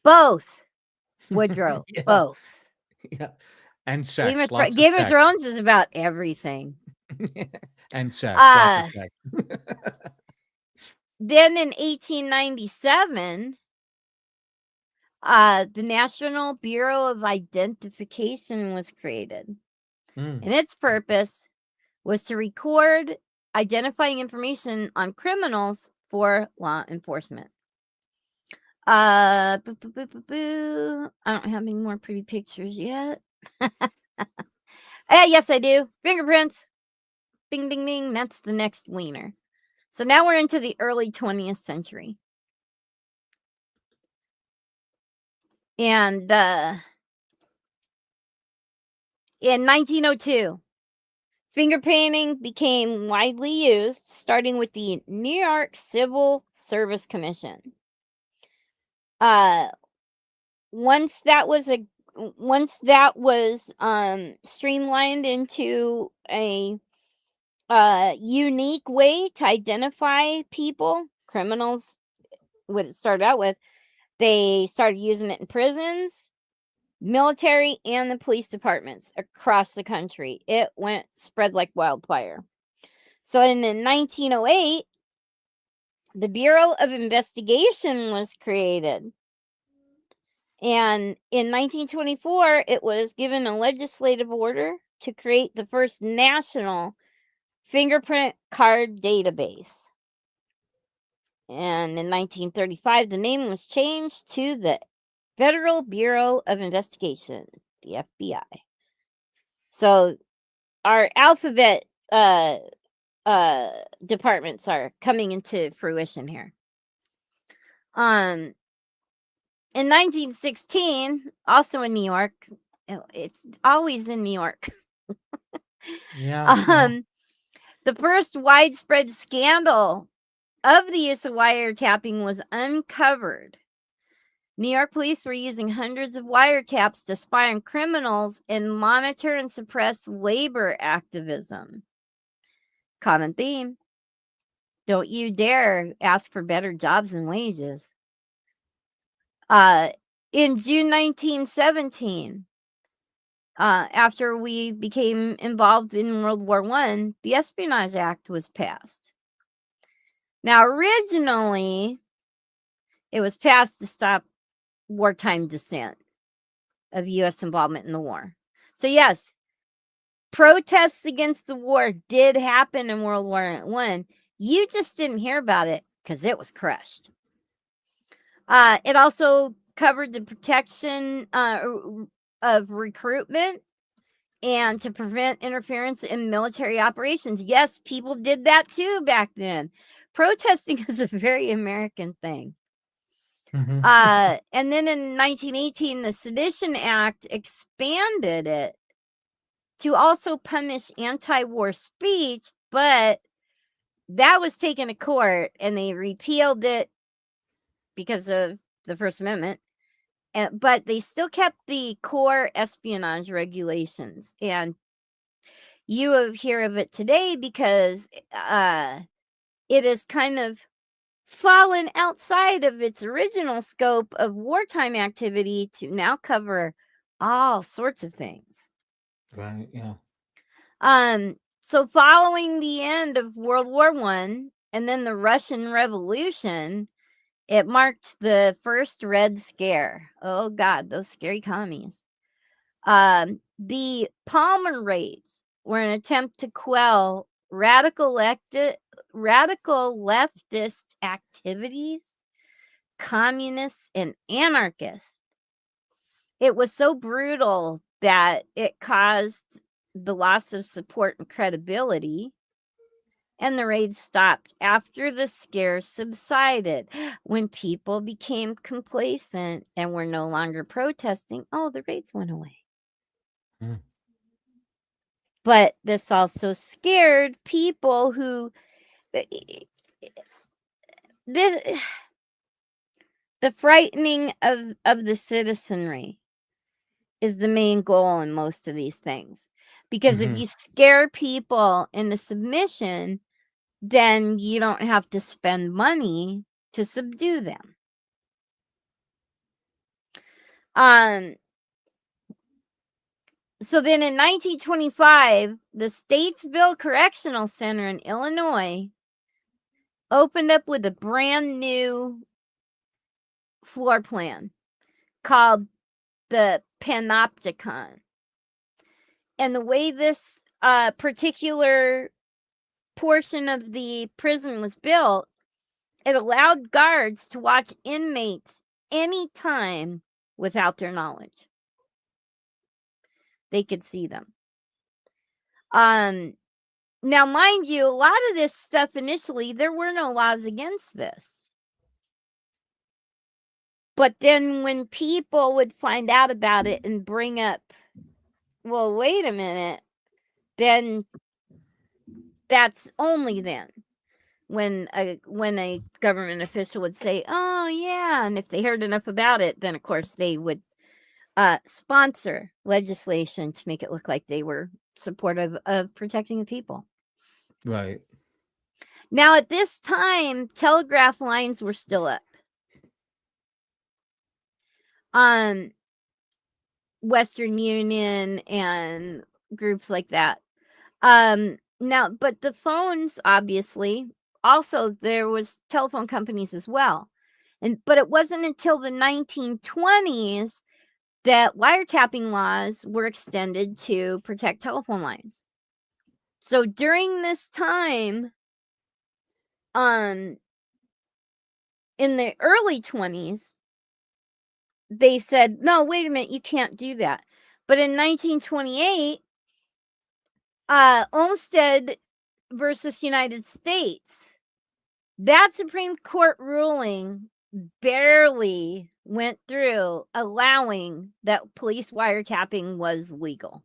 Both, Woodrow, Yeah. both. Yeah. And sex, lots of Game of sex. Thrones is about everything. And sex, lots of Uh, sex. then in 1897, the National Bureau of Identification was created, Mm. and its purpose was to record identifying information on criminals for law enforcement. Boo, boo, boo, boo, boo. I don't have any more pretty pictures yet. Yes, I do. Fingerprints. Ding, ding, ding. That's the next wiener. So now we're into the early 20th century. And in 1902, finger painting became widely used, starting with the New York Civil Service Commission. Uh, once that was a once that was streamlined into a unique way to identify people, criminals, what it started out with. They started using it in prisons, military, and the police departments across the country. It spread like wildfire. So in 1908, the Bureau of Investigation was created. And in 1924, it was given a legislative order to create the first national fingerprint card database. And in 1935, the name was changed to the Federal Bureau of Investigation, the FBI. So our alphabet departments are coming into fruition here. In 1916, also in New York, it's always in New York. Yeah. The first widespread scandal of the use of wiretapping was uncovered. New York police were using hundreds of wiretaps to spy on criminals and monitor and suppress labor activism. Common theme. Don't you dare ask for better jobs and wages. In June 1917, after we became involved in World War I, the Espionage Act was passed. Now, originally, it was passed to stop wartime dissent of U.S. involvement in the war. So, yes, protests against the war did happen in World War I. You just didn't hear about it because it was crushed. It also covered the protection of recruitment and to prevent interference in military operations. Yes, people did that too back then. Protesting is a very American thing. Mm-hmm. And then in 1918, the Sedition Act expanded it to also punish anti-war speech, but that was taken to court and they repealed it because of the First Amendment. But they still kept the core espionage regulations, and you will hear of it today because it is kind of fallen outside of its original scope of wartime activity to now cover all sorts of things. Right. Yeah. So following the end of World War I and then the Russian Revolution, it marked the first Red Scare. Oh God, those scary commies. The Palmer raids were an attempt to quell radical leftist activities, communists, and anarchists. It was so brutal that it caused the loss of support and credibility, and the raids stopped after the scare subsided. When people became complacent and were no longer protesting, the raids went away. Mm. But this also scared people who this the frightening of the citizenry is the main goal in most of these things. Because if you scare people into submission, then you don't have to spend money to subdue them. So then in 1925, the Statesville Correctional Center in Illinois opened up with a brand new floor plan called the Panopticon. And the way this particular portion of the prison was built, it allowed guards to watch inmates anytime without their knowledge. They could see them. Now, mind you, a lot of this stuff initially, there were no laws against this. But then when people would find out about it and bring up, well, wait a minute, then that's only then when a government official would say, oh, yeah. And if they heard enough about it, then, of course, they would sponsor legislation to make it look like they were supportive of protecting the people. Right. Now, at this time, telegraph lines were still up. Western Union and groups like that. Now, but the phones, obviously, also there was telephone companies as well. But it wasn't until the 1920s that wiretapping laws were extended to protect telephone lines. So during this time, in the early 20s, they said, no, wait a minute, you can't do that. But in 1928, Olmsted versus United States, that Supreme Court ruling barely went through, allowing that police wiretapping was legal.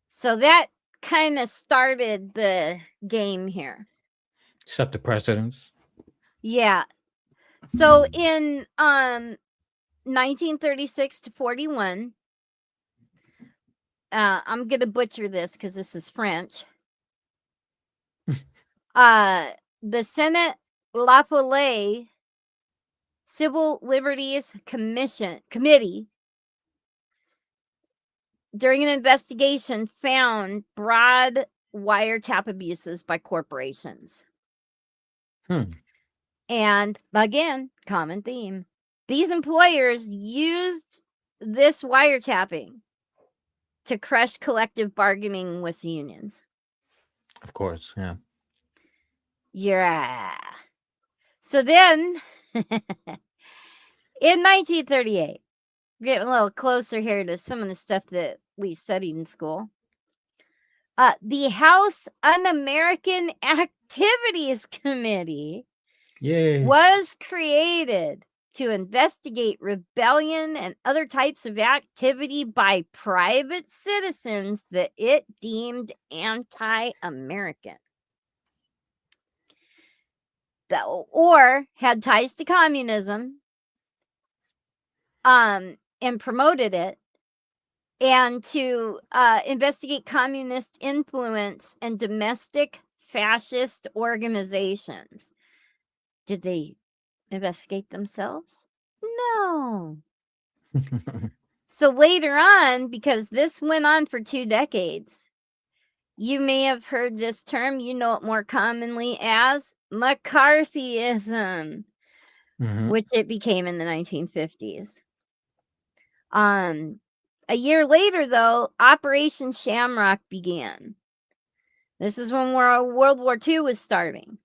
So that kind of started the game here. Set the precedence. Yeah. So in 1936 to 41, I'm going to butcher this because this is French. The Senate La Follette Civil Liberties Committee, during an investigation, found broad wiretap abuses by corporations. And again, common theme. These employers used this wiretapping to crush collective bargaining with unions. Of course, yeah. Yeah. So then, in 1938, getting a little closer here to some of the stuff that we studied in school. The House Un-American Activities Committee was created to investigate rebellion and other types of activity by private citizens that it deemed anti-American or had ties to communism, and promoted it, and to investigate communist influence and domestic fascist organizations. Did they investigate themselves? No. So later on, because this went on for 2 decades, you may have heard this term, you know it more commonly as McCarthyism, which it became in the 1950s. A year later, though, Operation Shamrock began. This is when World War II was starting.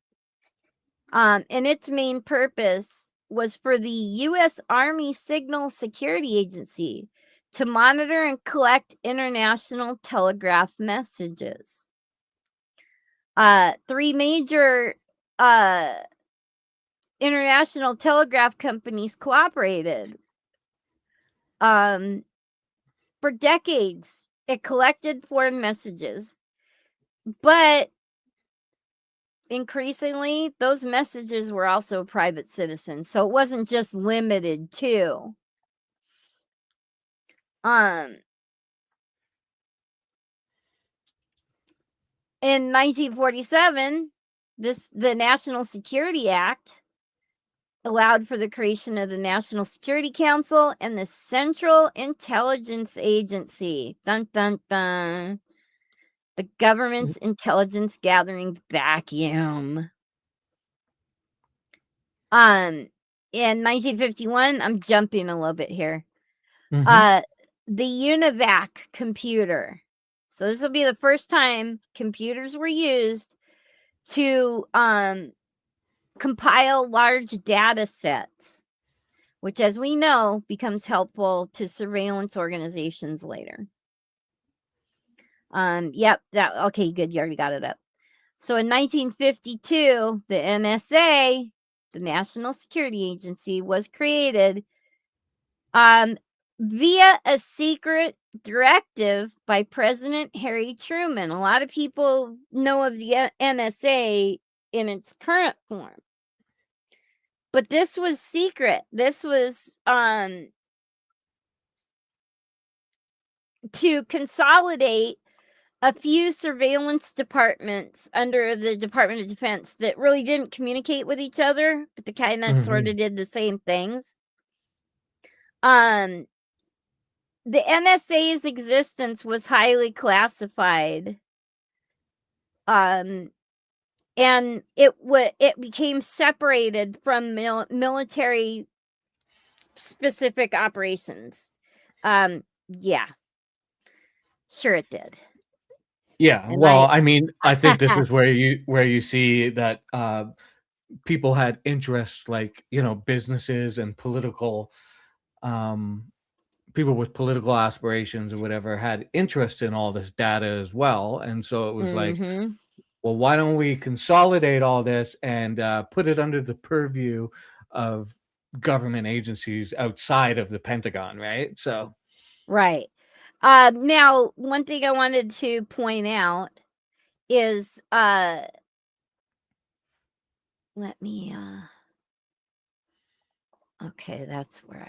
And its main purpose was for the U.S. Army Signal Security Agency to monitor and collect international telegraph messages. 3 major international telegraph companies cooperated. For decades, it collected foreign messages, but increasingly, those messages were also private citizens, so it wasn't just limited to. In 1947, the National Security Act allowed for the creation of the National Security Council and the Central Intelligence Agency. Dun, dun, dun. The government's intelligence gathering vacuum. In 1951, I'm jumping a little bit here. The UNIVAC computer. So this will be the first time computers were used to compile large data sets, which, as we know, becomes helpful to surveillance organizations later. Yep, okay, good, you already got it up. So in 1952, the NSA, the National Security Agency, was created via a secret directive by President Harry Truman. A lot of people know of the NSA in its current form, but this was secret. This was to consolidate a few surveillance departments under the Department of Defense that really didn't communicate with each other, but they kind of sort of did the same things. The NSA's existence was highly classified. And it became separated from military specific operations. Yeah, sure it did. Yeah, And well, I mean, I think this is where you see that people had interests like, businesses and political um people with political aspirations or whatever had interest in all this data as well. And so it was like, Mhm. well, why don't we consolidate all this and put it under the purview of government agencies outside of the Pentagon, right? So, Right. Now, one thing I wanted to point out is, let me, okay, that's where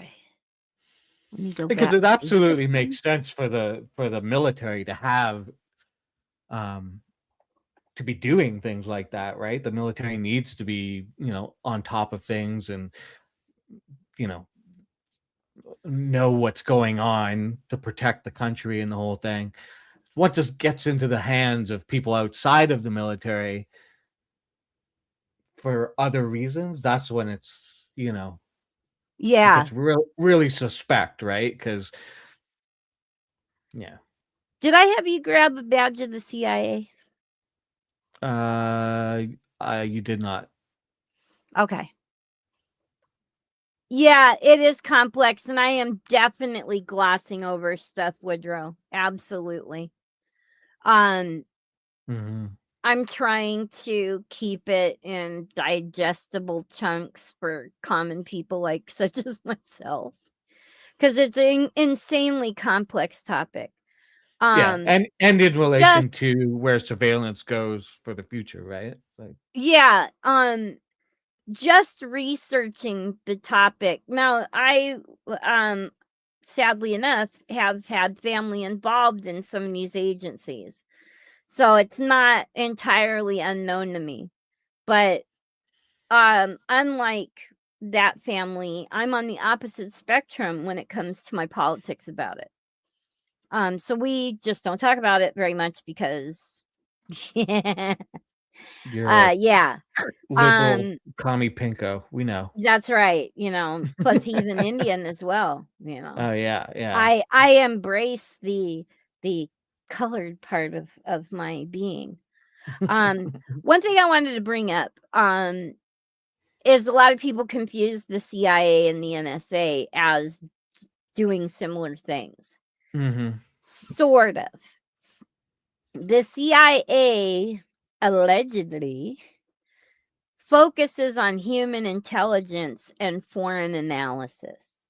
let me go because back it to this absolutely one. makes sense for the military to have um to be doing things like that, right? The military needs to be, on top of things and, you know what's going on to protect the country and the whole thing. What just gets into the hands of people outside of the military for other reasons, that's when it Yeah. gets really suspect, right? Because yeah, Did I have you grab a badge of the CIA? uh, you did not. Okay. Yeah, it is complex, and I am definitely glossing over stuff, Woodrow. Absolutely. Um, Mhm. I'm trying to keep it in digestible chunks for common people like such as myself, because it's an insanely complex topic. Yeah, Um, and in relation just to where surveillance goes for the future, right? Like, yeah, just researching the topic. Now, I sadly enough have had family involved in some of these agencies. So it's not entirely unknown to me. But unlike that family, I'm on the opposite spectrum when it comes to my politics about it. So we just don't talk about it very much because yeah. you're a Yeah. liberal Um commie pinko, we know. that's right, plus he's an Indian as well. Oh, yeah, yeah. I embrace the colored part of my being. One thing I wanted to bring up, is a lot of people confuse the CIA and the NSA as doing similar things. Mhm. Sort of. The CIA allegedly focuses on human intelligence and foreign analysis.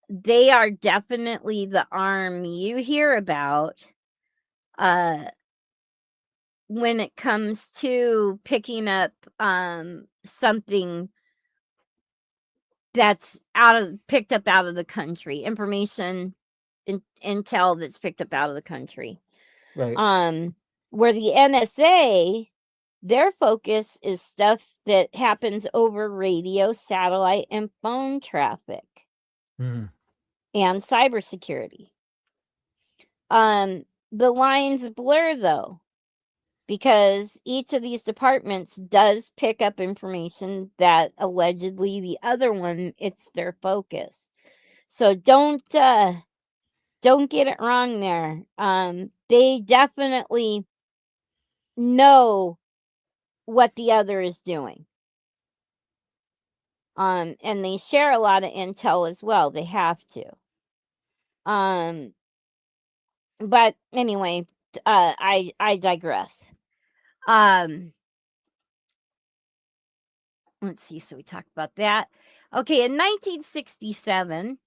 They are definitely the arm you hear about uh, when it comes to picking up something that's picked up out of the country, information, intel that's picked up out of the country. Right. Um, where the NSA, their focus is stuff that happens over radio, satellite, and phone traffic Mhm. and cybersecurity. The lines blur though, because each of these departments does pick up information that allegedly the other one, it's their focus. So don't get it wrong there. They definitely know what the other is doing. And they share a lot of intel as well. They have to. Um, but anyway, I digress. Um, let's see. So we talked about that. Okay, in 1967,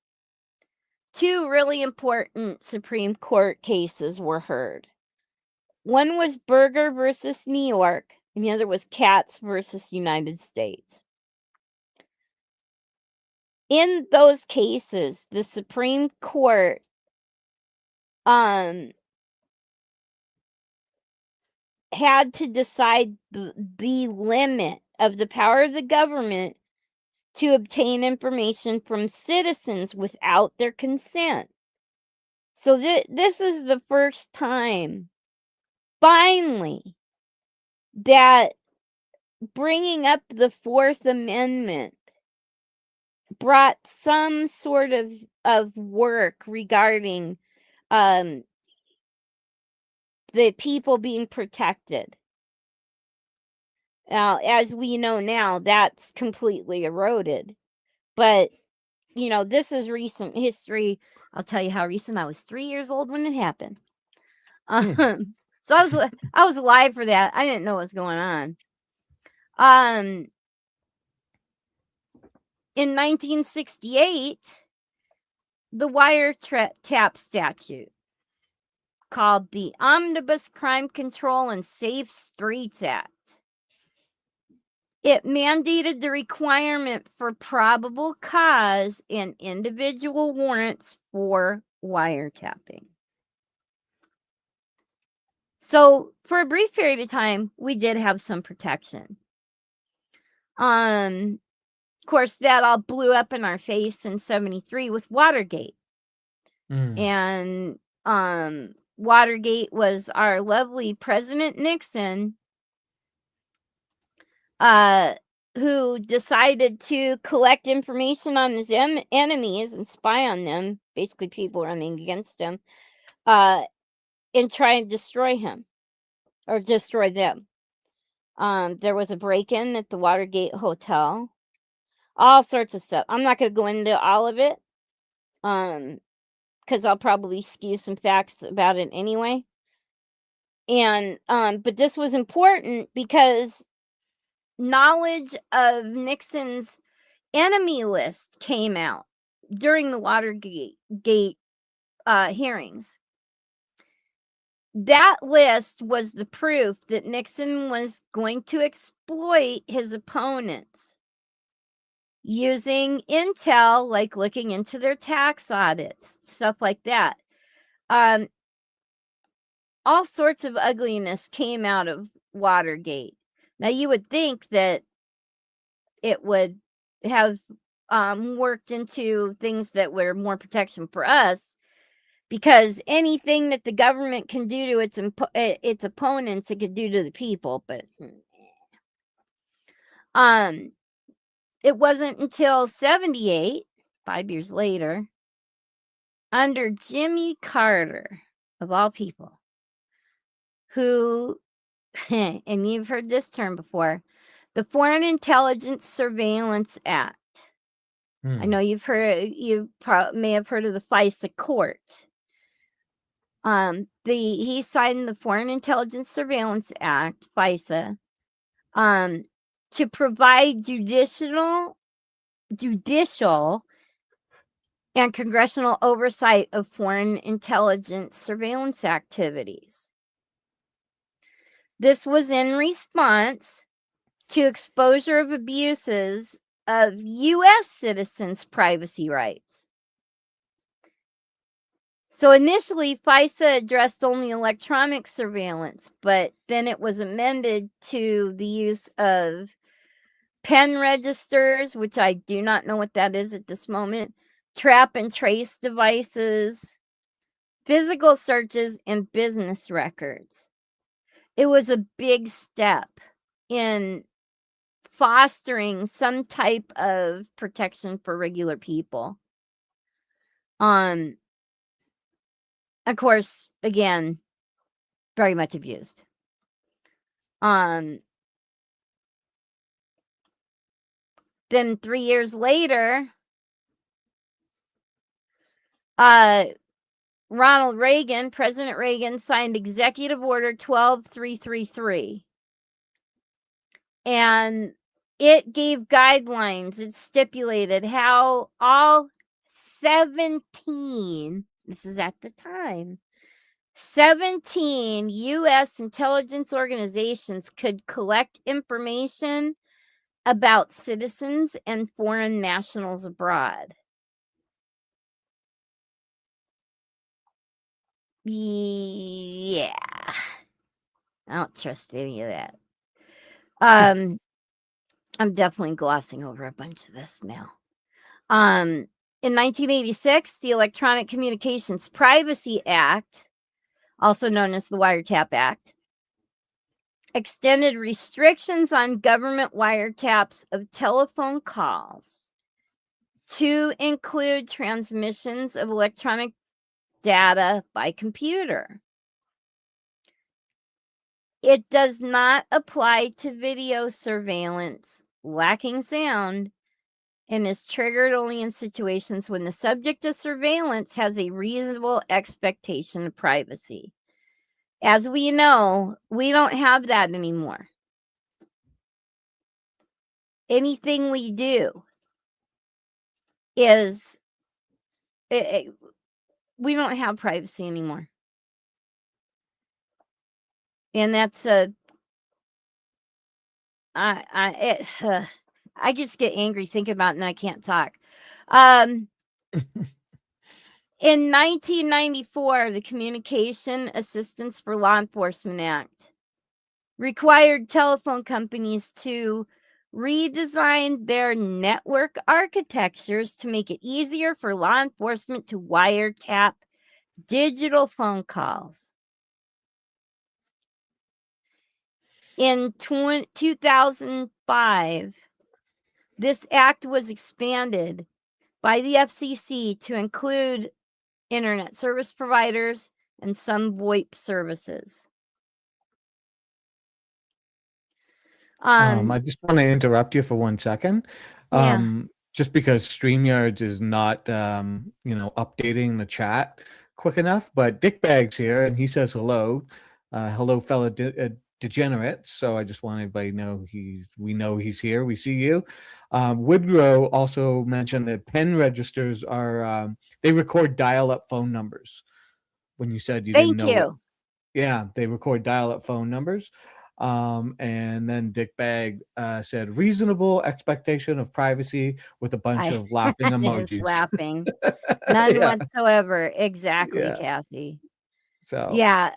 two really important Supreme Court cases were heard. One was Berger versus New York, and the other was Katz versus United States. In those cases, the Supreme Court had to decide the limit of the power of the government to obtain information from citizens without their consent. So this is the first time, finally, that bringing up the Fourth Amendment brought some sort of work regarding the people being protected. Now, as we know now, that's completely eroded. But, this is recent history. I'll tell you how recent. I was 3 years old when it happened. So I was alive for that. I didn't know what was going on. In 1968, the wiretap statute, called the Omnibus Crime Control and Safe Streets Act, it mandated the requirement for probable cause and individual warrants for wiretapping. So for a brief period of time, we did have some protection. Of course, that all blew up in our face in 73 with Watergate. And Watergate was our lovely President Nixon, who decided to collect information on his enemies and spy on them, basically people running against him, and try and destroy him or destroy them. There was a break-in at the Watergate Hotel, all sorts of stuff. I'm not going to go into all of it, because I'll probably skew some facts about it anyway. And but this was important because knowledge of Nixon's enemy list came out during the Watergate hearings. That list was the proof that Nixon was going to exploit his opponents using intel, like looking into their tax audits, stuff like that. All sorts of ugliness came out of Watergate. Now, you would think that it would have worked into things that were more protection for us, because anything that the government can do to its opponents, it could do to the people. But it wasn't until 78, 5 years later, under Jimmy Carter, of all people, who, and you've heard this term before, the Foreign Intelligence Surveillance Act. I know you may have heard of the FISA court. He signed the Foreign Intelligence Surveillance Act, FISA, to provide judicial and congressional oversight of foreign intelligence surveillance activities. This was in response to exposure of abuses of U.S. citizens' privacy rights. So initially, FISA addressed only electronic surveillance, but then it was amended to the use of pen registers, which I do not know what that is at this moment, trap and trace devices, physical searches, and business records. It was a big step in fostering some type of protection for regular people. Of course, again, very much abused. Then 3 years later, President Reagan signed Executive Order 12333. And it gave guidelines. It stipulated how all 17, this is at the time, 17 U.S. intelligence organizations could collect information about citizens and foreign nationals abroad. Yeah. I don't trust any of that. I'm definitely glossing over a bunch of this now. In 1986, the Electronic Communications Privacy Act, also known as the Wiretap Act, extended restrictions on government wiretaps of telephone calls to include transmissions of electronic data by computer. It does not apply to video surveillance lacking sound and is triggered only in situations when the subject of surveillance has a reasonable expectation of privacy. As we know, we don't have that anymore. Anything we do is we don't have privacy anymore. And that's I just get angry thinking about it and I can't talk. In 1994, the Communication Assistance for Law Enforcement Act required telephone companies to redesign their network architectures to make it easier for law enforcement to wiretap digital phone calls. In 2005, this act was expanded by the FCC to include internet service providers and some VoIP services. I just want to interrupt you for 1 second. Yeah. Just because StreamYards is not, updating the chat quick enough, but Dick Bag's here and he says hello. Hello, fellow degenerates. So I just want everybody to know we know he's here. We see you. Woodrow also mentioned that pen registers are, they record dial-up phone numbers. When you said you didn't Thank know what, you. yeah, they record dial-up phone numbers. And then Dick Bag said, reasonable expectation of privacy with a bunch I of laughing is emojis. laughing. None Yeah, whatsoever. Exactly, yeah. Kathy. So Yeah.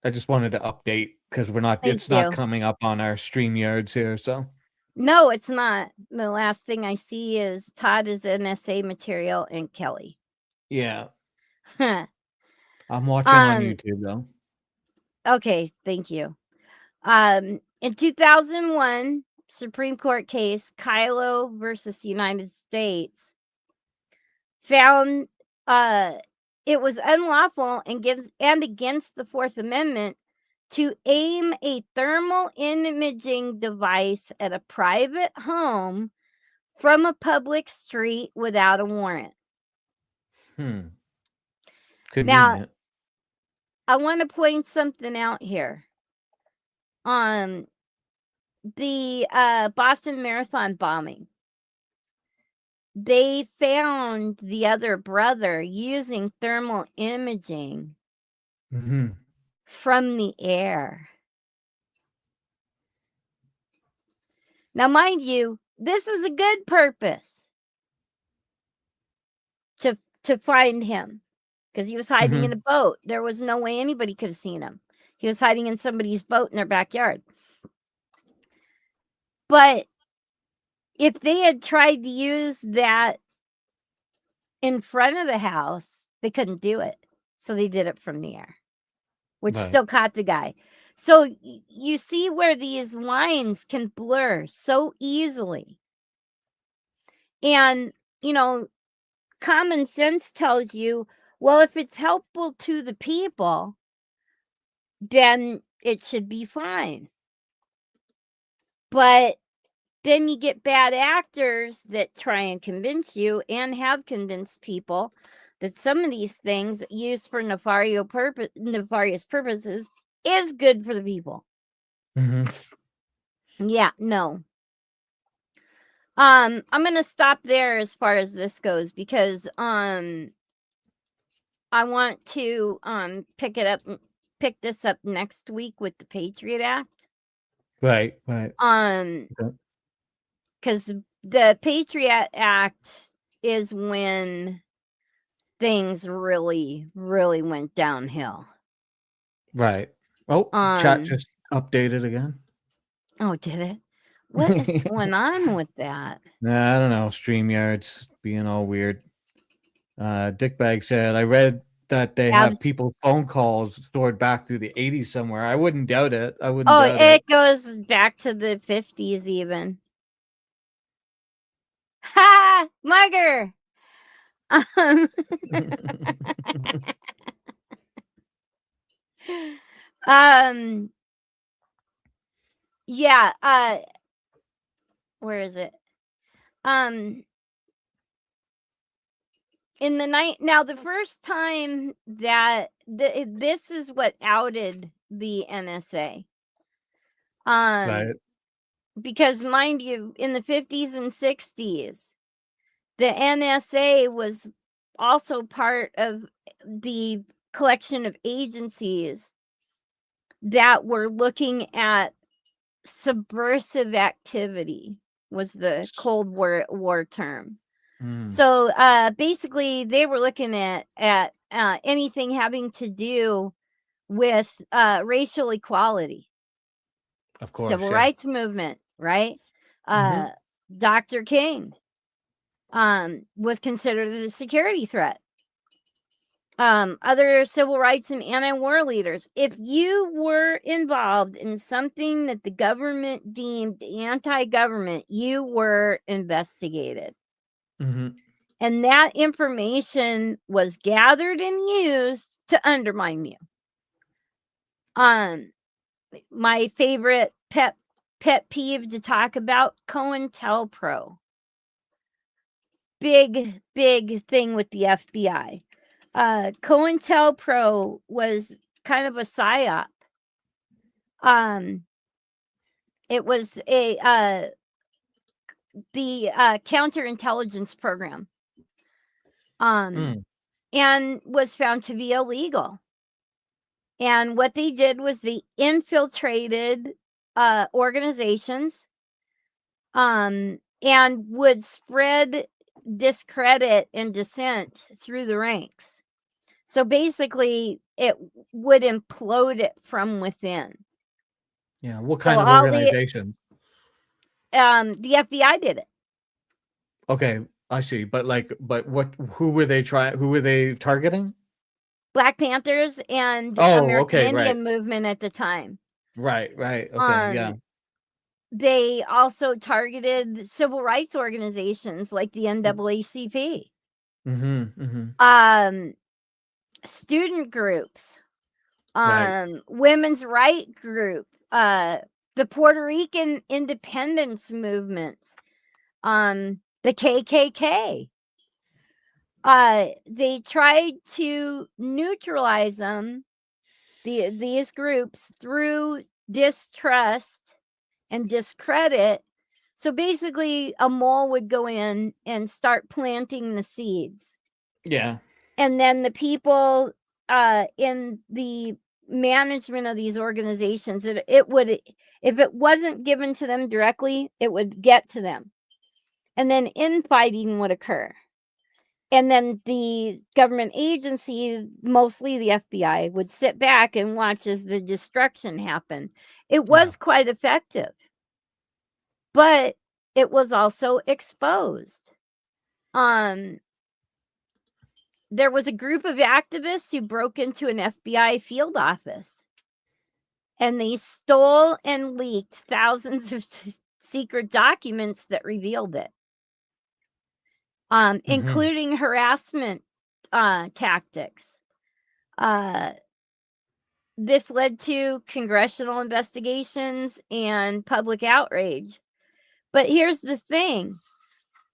I just wanted to update because Thank it's not you. coming up on our StreamYards here. So No, it's not. The last thing I see is Todd is NSA material and Kelly. yeah, um, I'm watching on YouTube though. okay, thank you. In 2001, Supreme Court case Kylo versus United States found it was unlawful and against the Fourth Amendment to aim a thermal imaging device at a private home from a public street without a warrant. Now, Convenient. I want to point something out here. The Boston Marathon bombing, they found the other brother using thermal imaging Mm-hmm. from the air. Now, mind you, this is a good purpose to find him because he was hiding Mm-hmm. in a boat. There was no way anybody could have seen him. He was hiding in somebody's boat in their backyard. But if they had tried to use that in front of the house, they couldn't do it. So they did it from the air, which Right. still caught the guy. So you see where these lines can blur so easily. And, common sense tells you, well, if it's helpful to the people, then it should be fine. But then you get bad actors that try and convince you and have convinced people that some of these things used for nefarious purposes is good for the people. Mm-hmm. Yeah, no. I'm going to stop there as far as this goes because I want to pick this up next week with the Patriot Act. Right. Right. Okay. Cuz the Patriot Act is when things really went downhill. Right. Oh, chat Um, just updated again. oh, did it? What is going on with that? Nah, I don't know. StreamYard's being all weird. Dickbag said, I read that they Abs- have people's phone calls stored back through the 80s somewhere. I wouldn't doubt it. I wouldn't Oh, doubt it. it goes back to the 50s even. Ha! Mugger! Um, um yeah, where is it? Um in the night now the first time that this is what outed the NSA. Right. Because mind you, in the 50s and 60s, the NSA was also part of the collection of agencies that were looking at subversive activity was the Cold War term. Mm, So basically, they were looking at anything having to do with racial equality, of course, civil yeah. rights movement, right? Mm-hmm. Uh, Dr. King was considered a security threat. Other civil rights and anti-war leaders. If you were involved in something that the government deemed anti-government, you were investigated. Mm-hmm. And that information was gathered and used to undermine you. My favorite pet peeve to talk about, COINTELPRO. Big thing with the FBI. COINTELPRO was kind of a psyop. It was the counterintelligence program. Mm. And was found to be illegal. And what they did was they infiltrated organizations and would spread discredit and dissent through the ranks. So basically, it would implode it from within. Yeah. What So kind of all organization? the FBI did it. Okay, I see. But like, but what? Who were they targeting? Black Panthers and Oh, American okay, right, Indian movement at the time. right. Okay, yeah. Um, they also targeted civil rights organizations like the NAACP. Mm-hmm. Mm-hmm. Um, student groups, Right. women's right group, the Puerto Rican independence movements, the KKK. They tried to neutralize them, these groups, through distrust and discredit. So basically, a mole would go in and start planting the seeds. Yeah. And then the people in the management of these organizations, it would, if it wasn't given to them directly, it would get to them. And then infighting would occur. And then the government agency, mostly the FBI, would sit back and watch as the destruction happened. It Yeah. was quite effective, but it was also exposed. There was a group of activists who broke into an FBI field office and they stole and leaked thousands of secret documents that revealed it, Mm-hmm. including harassment tactics. This led to congressional investigations and public outrage. But here's the thing,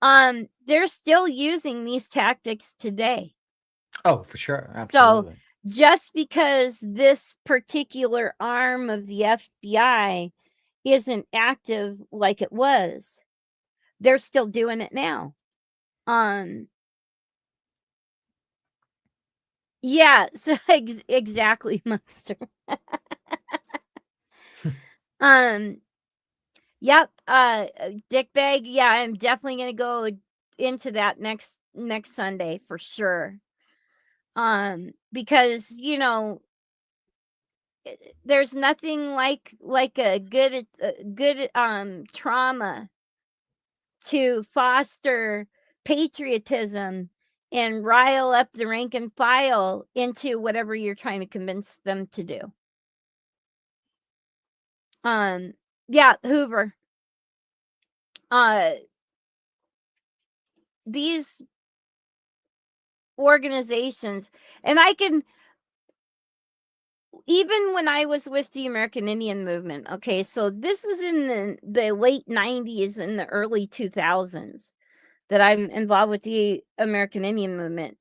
they're still using these tactics today. Oh, for sure, So absolutely. just because this particular arm of the FBI isn't active like it was, they're still doing it now. Yeah, so exactly, Monster. um, yep, Dickbag, yeah, I'm definitely gonna go into that next Sunday for sure. Because there's nothing like a good trauma to foster patriotism and rile up the rank and file into whatever you're trying to convince them to do. Yeah, Hoover. These organizations, and I can, even when I was with the American Indian movement, okay, so this is in the late 90s and the early 2000s that I'm involved with the American Indian movement.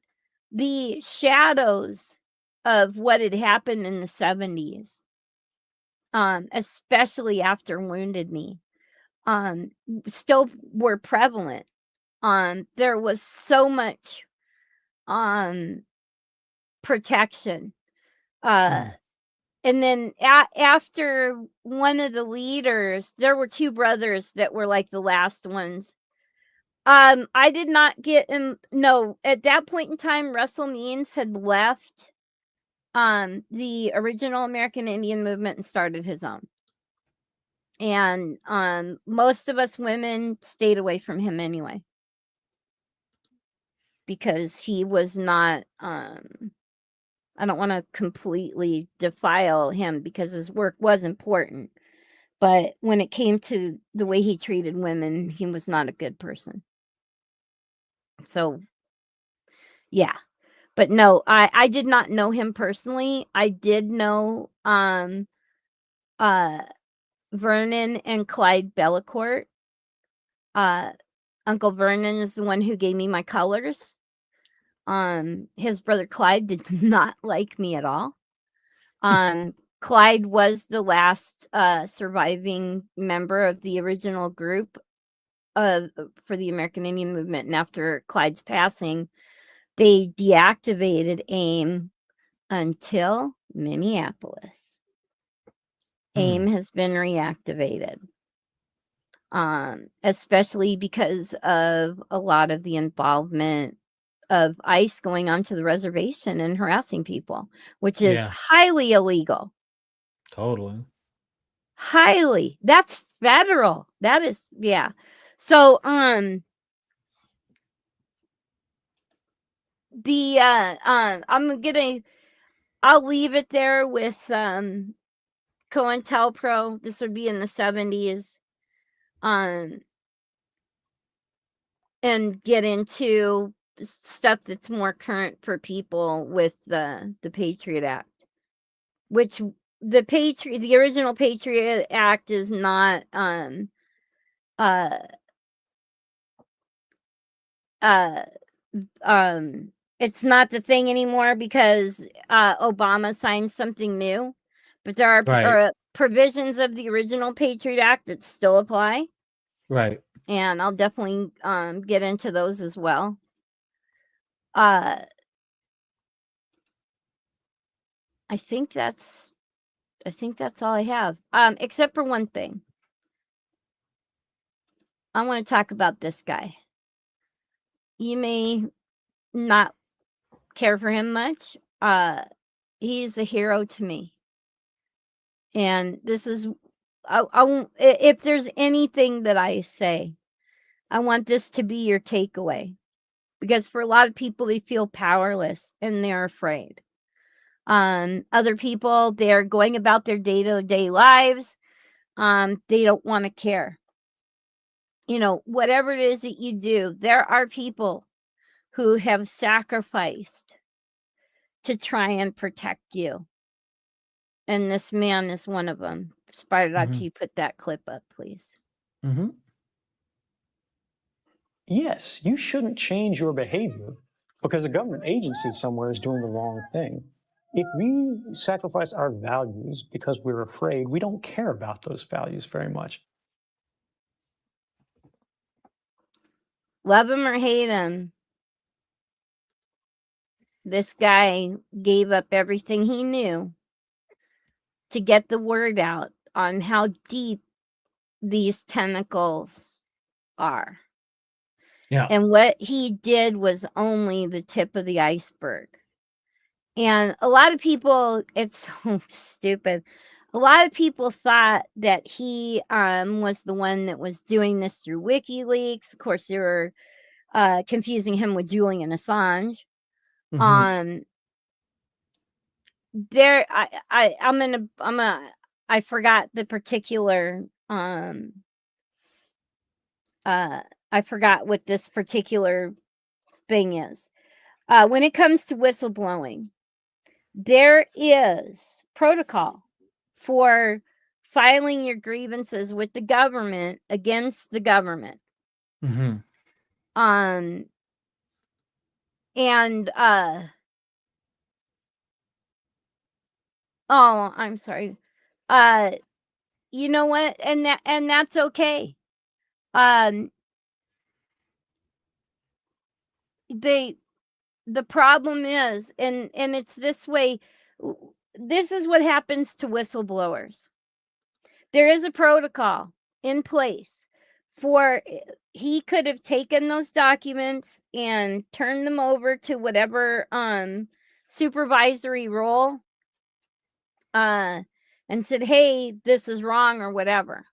The shadows of what had happened in the 70s, especially after Wounded Knee, still were prevalent. There was so much protection. And then after one of the leaders, there were two brothers that were like the last ones. I did not get in. No, at that point in time, Russell Means had left the original American Indian movement and started his own. And most of us women stayed away from him anyway, because he was not I don't want to completely defile him because his work was important. But when it came to the way he treated women, he was not a good person. So, yeah. But no, I did not know him personally. I did know Vernon and Clyde Bellecourt. Uncle Vernon is the one who gave me my colors. His brother Clyde did not like me at all. Clyde was the last surviving member of the original group for the American Indian movement. And after Clyde's passing, they deactivated AIM until Minneapolis. AIM has been reactivated, especially because of a lot of the involvement of ICE going onto the reservation and harassing people, which is highly illegal. Totally. Highly. That's federal. That is, yeah. So, the I'll leave it there with COINTELPRO. This would be in the 70s. And get into stuff that's more current for people with the Patriot Act, which the original Patriot Act is not it's not the thing anymore because Obama signed something new, but there are provisions of the original Patriot Act that still apply. Right. And I'll definitely get into those as well. I think that's all I have. Except for one thing. I want to talk about this guy. You may not care for him much. He's a hero to me. And this is if there's anything that I say, I want this to be your takeaway. Because for a lot of people, they feel powerless and they're afraid. Other people, they're going about their day-to-day lives. They don't want to care. Whatever it is that you do, there are people who have sacrificed to try and protect you. And this man is one of them. Spider Dog, can you put that clip up, please? Yes, you shouldn't change your behavior because a government agency somewhere is doing the wrong thing. If we sacrifice our values because we're afraid, we don't care about those values very much. Love him or hate him, this guy gave up everything he knew to get the word out on how deep these tentacles are. Yeah. And what he did was only the tip of the iceberg. And a lot of people, it's so stupid. A lot of people thought that he was the one that was doing this through WikiLeaks. Of course, they were confusing him with Julian Assange. Mhm. There, I forgot the particular I forgot what this particular thing is. When it comes to whistleblowing, there is protocol for filing your grievances with the government against the government. Mhm. And oh, I'm sorry. You know what? And that's okay. The problem is, and it's this way, this is what happens to whistleblowers. There is a protocol in place for, he could have taken those documents and turned them over to whatever supervisory role and said, hey, this is wrong or whatever.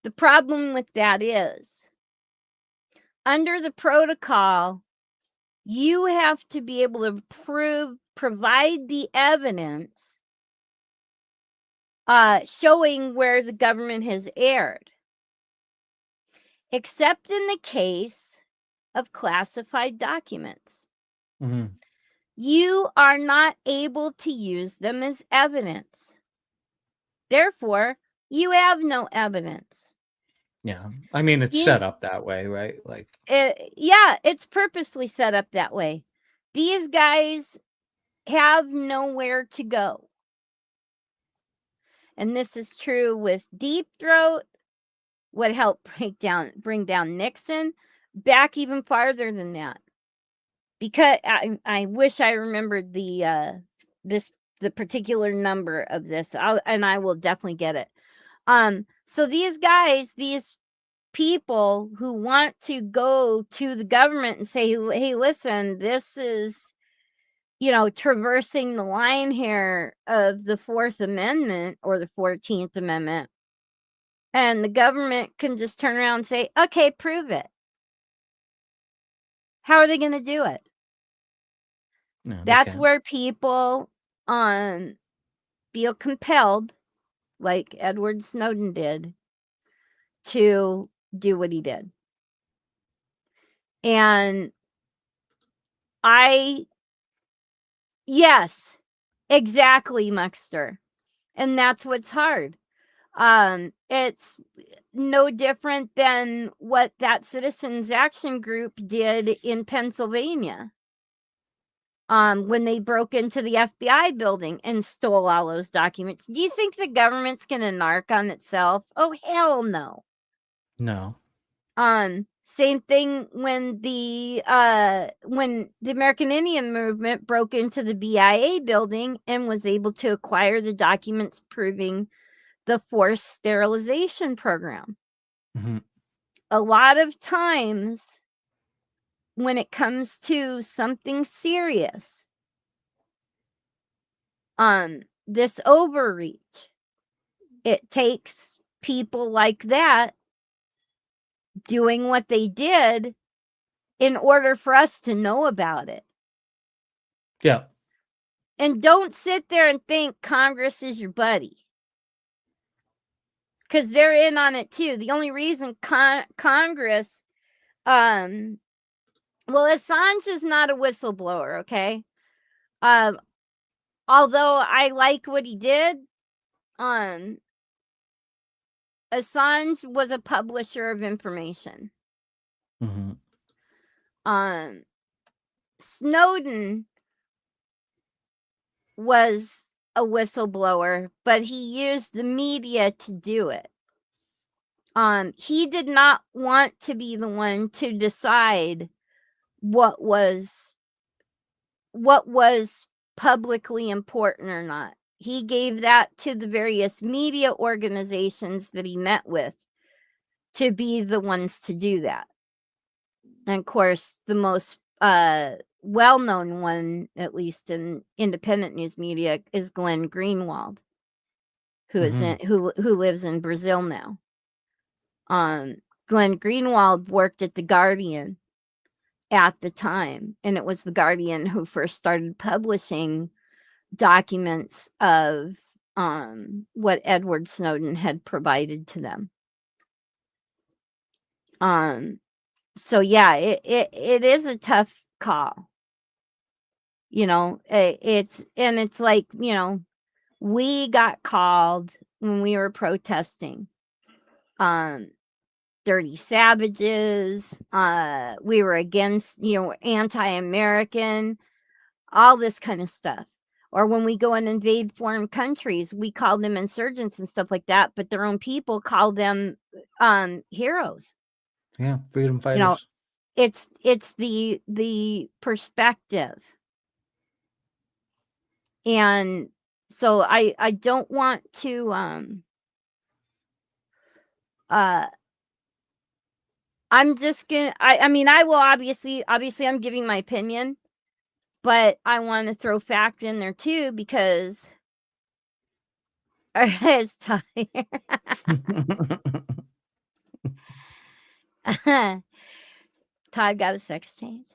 The problem with that is, under the protocol, you have to be able to provide the evidence showing where the government has erred, except in the case of classified documents. Mhm. You are not able to use them as evidence. Therefore, you have no evidence. Yeah. I mean, it's set up that way, right? Like, Yeah, it's purposely set up that way. These guys have nowhere to go. And this is true with Deep Throat, what helped bring down Nixon, back even farther than that. Because I wish I remembered the particular number of this, and I will definitely get it. So these guys, these people who want to go to the government and say, hey, listen, this is, traversing the line here of the Fourth Amendment or the 14th Amendment. And the government can just turn around and say, okay, prove it. How are they going to do it? no, they That's can't. where people feel compelled, like Edward Snowden did, to do what he did. And yes, exactly, Muxter. And that's what's hard. It's no different than what that Citizens Action Group did in Pennsylvania. When they broke into the FBI building and stole all those documents. Do you think the government's going to narc on itself? Oh, hell no. No. Same thing when the American Indian movement broke into the BIA building and was able to acquire the documents proving the forced sterilization program. Mhm. A lot of times when it comes to something serious, this overreach, it takes people like that doing what they did in order for us to know about it. Yeah. And don't sit there and think Congress is your buddy, because they're in on it too. The only reason Congress, well, Assange is not a whistleblower, okay? Although I like what he did, Assange was a publisher of information. Mhm. Snowden was a whistleblower, but he used the media to do it. He did not want to be the one to decide what was publicly important or not. He gave that to the various media organizations that he met with to be the ones to do that. And of course, the most well-known one, at least in independent news media, is Glenn Greenwald, who is who lives in Brazil now. Glenn Greenwald worked at The Guardian at the time, and it was The Guardian who first started publishing documents of what Edward Snowden had provided to them. So yeah, it is a tough call. You know, it's like, you know, we got called when we were protesting. Dirty savages, we were against, you know, anti-American, all this kind of stuff. Or when we go and invade foreign countries, we call them insurgents and stuff like that, but their own people call them heroes. Yeah, freedom fighters. You know, it's the perspective. And so I don't want to I'm just gonna I mean, I will obviously I'm giving my opinion, but I want to throw fact in there too, because it's Todd got a sex change.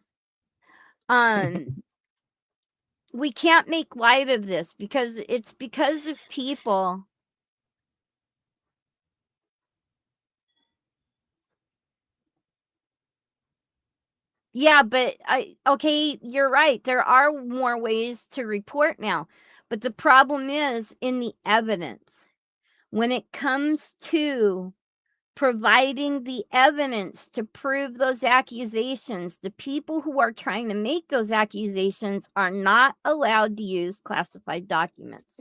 We can't make light of this because it's because of people. Yeah, but okay, you're right. There are more ways to report now. But the problem is in the evidence. When it comes to providing the evidence to prove those accusations, the people who are trying to make those accusations are not allowed to use classified documents.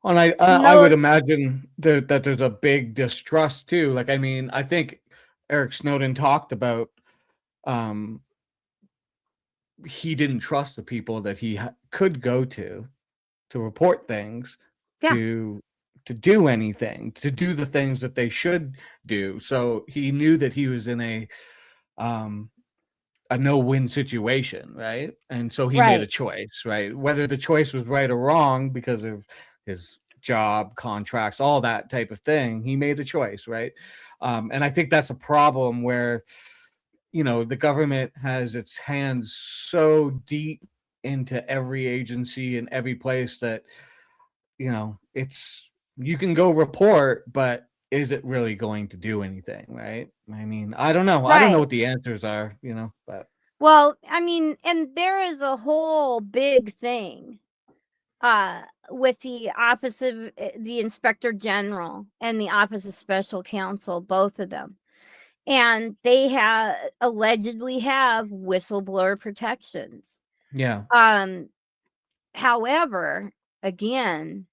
And I would imagine that there's a big distrust too. Like, I mean, I think Eric Snowden talked about he didn't trust the people that he could go to report things, to do anything, to do the things that they should do. So he knew that he was in a no-win situation, right? And so he made a choice, right? Whether the choice was right or wrong because of his job, contracts, all that type of thing, he made a choice, right? And I think that's a problem where, you know, the government has its hands so deep into every agency and every place that, you know, it's, you can go report, but is it really going to do anything, right? I mean, I don't know. I don't know what the answers are, you know, but. Well, I mean, and there is a whole big thing with the Office of the Inspector General and the Office of Special Counsel, both of them. And they allegedly have whistleblower protections. Yeah. However, again,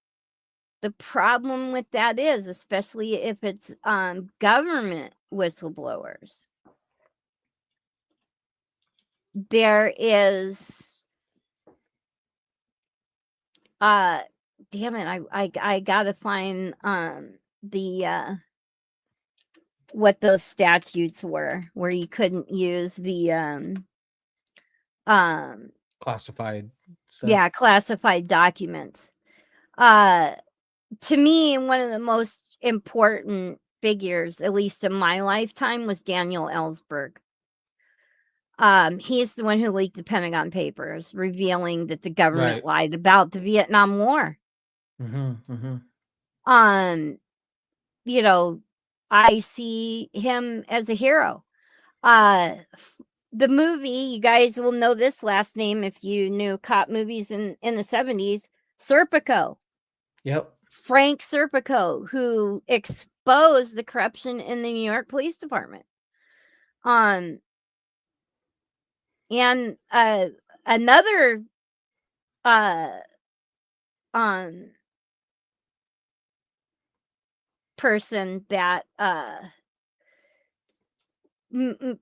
the problem with that is, especially if it's government whistleblowers, there is damn it, I gotta find the what those statutes were where you couldn't use the classified stuff. Yeah, classified documents. To me, one of the most important figures, at least in my lifetime, was Daniel Ellsberg. He's the one who leaked the Pentagon Papers, revealing that the government lied about the Vietnam War. You know, I see him as a hero. The movie, you guys will know this last name if you knew cop movies in the 70s, Serpico. Yep. Frank Serpico, who exposed the corruption in the New York Police Department. And another person that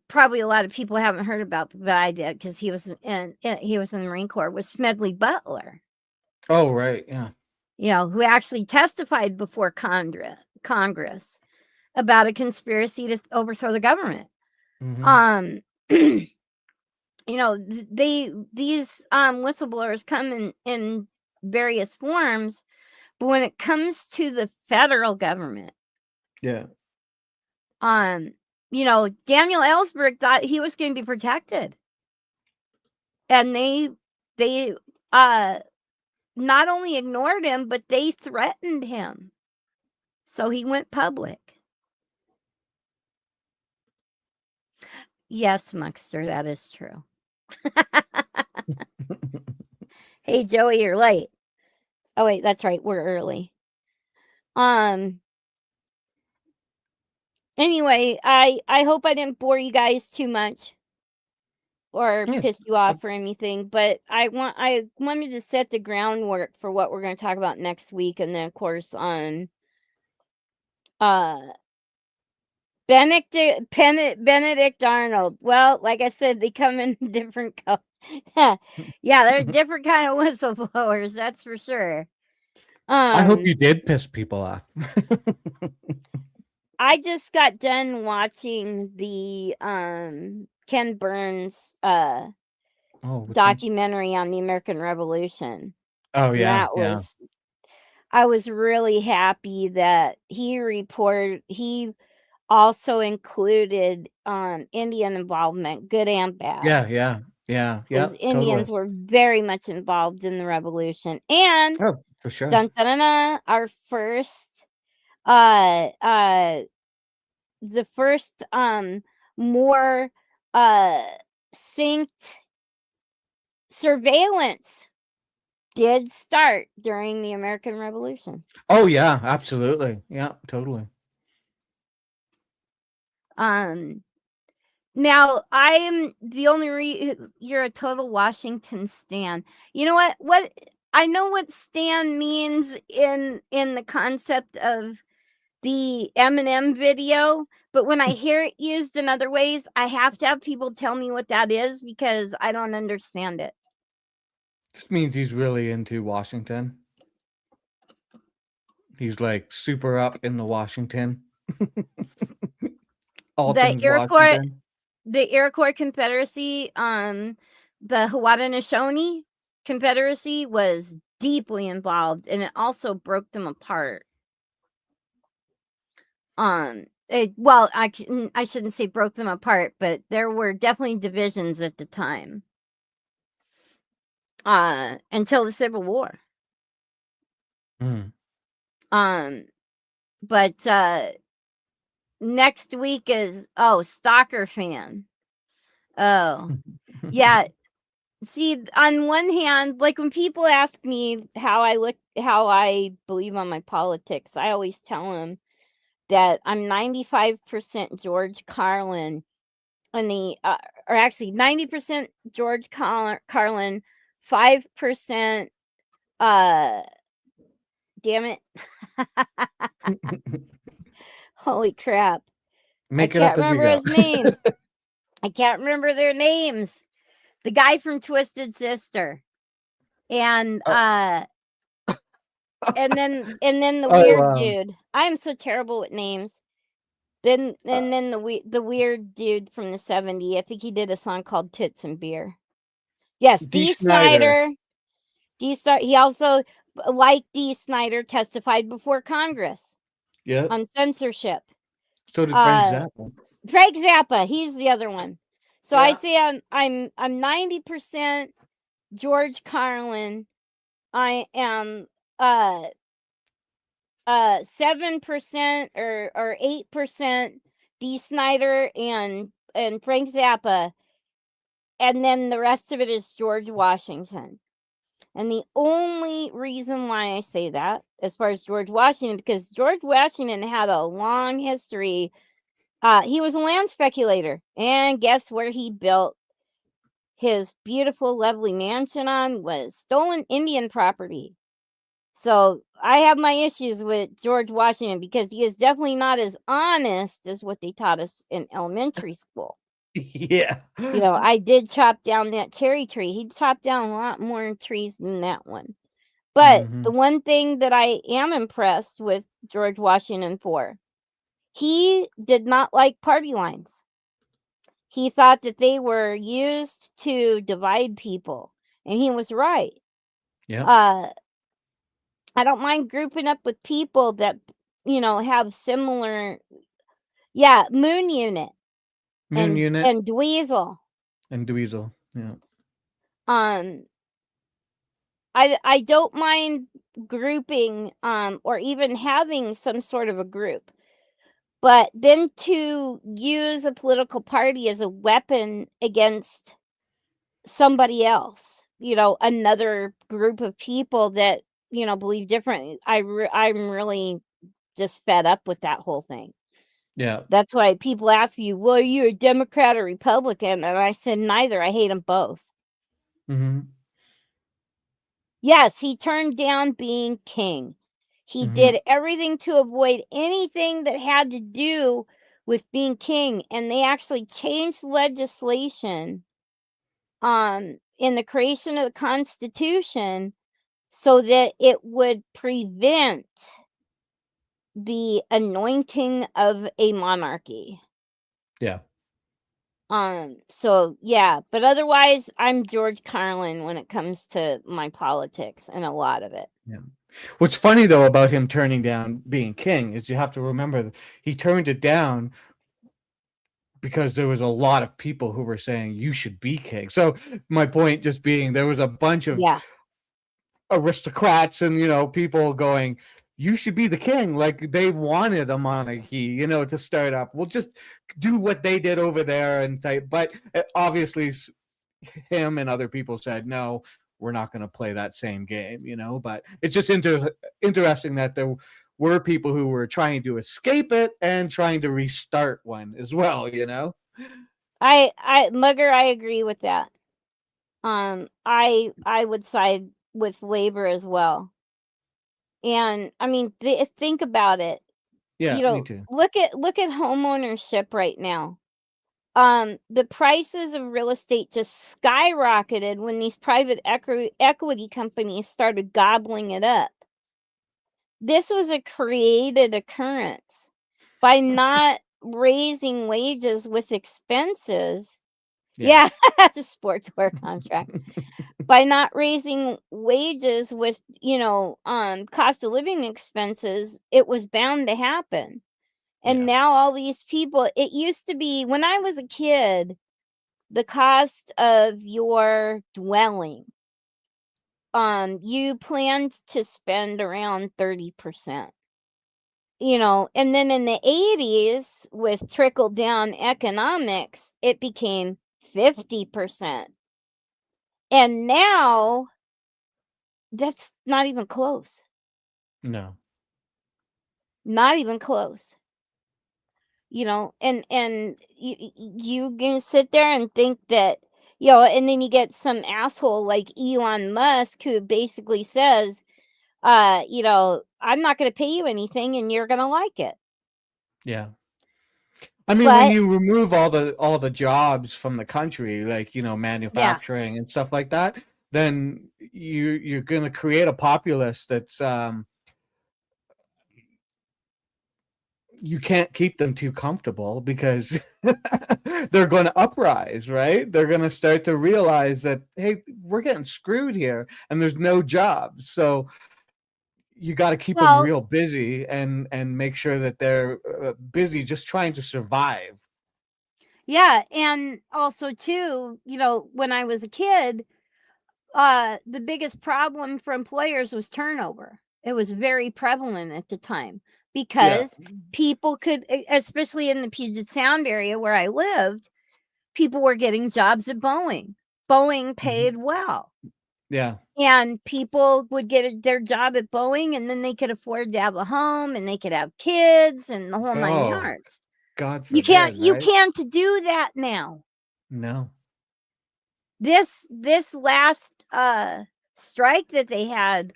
probably a lot of people haven't heard about, but I did because he was in the Marine Corps, was Smedley Butler. Oh, right, yeah. You know, who actually testified before Congress about a conspiracy to overthrow the government. you know, these whistleblowers come in various forms, but when it comes to the federal government, Yeah. you know, Daniel Ellsberg thought he was going to be protected, and they not only ignored him, but they threatened him, so he went public. Yes, Muckster, that is true. Hey, Joey, you're late. Oh wait, that's right, we're early. Anyway, I hope I didn't bore you guys too much or Yeah. piss you off or anything, but I wanted to set the groundwork for what we're going to talk about next week, and then of course on Benedict Arnold. Well, like I said, they come in different yeah, they're different kind of whistleblowers, that's for sure. I hope you did piss people off. I just got done watching the Ken Burns documentary on the American Revolution. Oh And yeah, that was I was really happy that he also included Indian involvement, good and bad. Yeah. Because Indians were very much involved in the revolution. And Oh, for sure. dun, dun, dun, dun, our first the first more synced surveillance did start during the American Revolution. Oh yeah, absolutely. Yeah, totally. Now I'm the only you're a total Washington stan. You know what I know what stan means in the concept of the Eminem video, but when I hear it used in other ways, I have to have people tell me what that is because I don't understand it. This means he's really into Washington. He's like super up in the Washington. All things Washington. The Iroquois Confederacy, the Haudenosaunee Confederacy was deeply involved, and it also broke them apart. Well, I shouldn't say broke them apart, but there were definitely divisions at the time. Until the Civil War. But next week is Stalker fan. Oh. Yeah. See, on one hand, like when people ask me how I believe on my politics, I always tell them that I'm 95% George Carlin on the or actually 90% George Carlin, 5% damn it. Holy crap. I can't remember his name. I can't remember their names. The guy from Twisted Sister. And and then the weird dude. I am so terrible with names. Then the weird dude from the 70s. I think he did a song called Tits and Beer. Yes, D. Snyder. He also, like D. Snyder, testified before Congress. Yeah. On censorship. So did Frank Zappa. Frank Zappa, he's the other one. So I say I'm 90% George Carlin. I am 7% or 8% D. Snyder and Frank Zappa, and then the rest of it is George Washington. And the only reason why I say that, as far as George Washington, because George Washington had a long history. He was a land speculator, and guess where he built his beautiful, lovely mansion on was stolen Indian property. So I have my issues with George Washington because he is definitely not as honest as what they taught us in elementary school. Yeah. You know, I did chop down that cherry tree. He chopped down a lot more trees than that one. But the one thing that I am impressed with George Washington for, he did not like party lines. he thought that they were used to divide people, and he was right. Yeah. I don't mind grouping up with people that, have similar, Moon Unit Moon Unit and Dweezil. and Dweezil. Yeah. Um, I don't mind grouping, or even having some sort of a group, but then to use a political party as a weapon against somebody else, another group of people that, believe differently. I'm really just fed up with that whole thing. Yeah. That's why people ask you, well, are you a Democrat or Republican? And I said, neither. I hate them both. Mm-hmm. Yes, he turned down being king. He Mm-hmm. did everything to avoid anything that had to do with being king. And they actually changed legislation in the creation of the Constitution so that it would prevent the anointing of a monarchy. Yeah. So yeah, but otherwise I'm George Carlin when it comes to my politics, and a lot of it. Yeah. What's funny though about him turning down being king is you have to remember that he turned it down because there was a lot of people who were saying you should be king. So my point just being there was a bunch of Yeah. aristocrats and people going you should be the king, like they wanted a monarchy to start up. We'll just do what they did over there and type, but obviously him and other people said no, we're not going to play that same game, but it's just interesting that there were people who were trying to escape it and trying to restart one as well. Mugger, I agree with that. I would side with labor as well. And I mean, think about it. Yeah, me too. Look at homeownership right now. The prices of real estate just skyrocketed when these private equity companies started gobbling it up. This was a created occurrence by not raising wages with expenses. Yeah, the sportswear contract. By not raising wages with, cost of living expenses, it was bound to happen. And Yeah. now all these people, it used to be when I was a kid, the cost of your dwelling, you planned to spend around 30%. And then in the 80s, with trickle down economics, it became 50%. And now that's not even close. No. Not even close. And you can sit there and think that, and then you get some asshole like Elon Musk who basically says, I'm not going to pay you anything and you're going to like it. Yeah. I mean, when But you remove all the jobs from the country, like yeah, manufacturing and stuff like that, then you're going to create a populace that's you can't keep them too comfortable because they're going to uprise, right? They're going to start to realize that hey, we're getting screwed here, and there's no jobs. So you got to keep them well, real busy and make sure that they're busy just trying to survive. yeah, and also too, when I was a kid, the biggest problem for employers was turnover. It was very prevalent at the time Yeah. because people could, especially in the Puget Sound area where I lived, people were getting jobs at Boeing. Boeing paid well. Yeah. And people would get their job at Boeing, and then they could afford to have a home, and they could have kids, and the whole 9 Oh, yards. God You forbid, right? can't do that now. No. This last strike that they had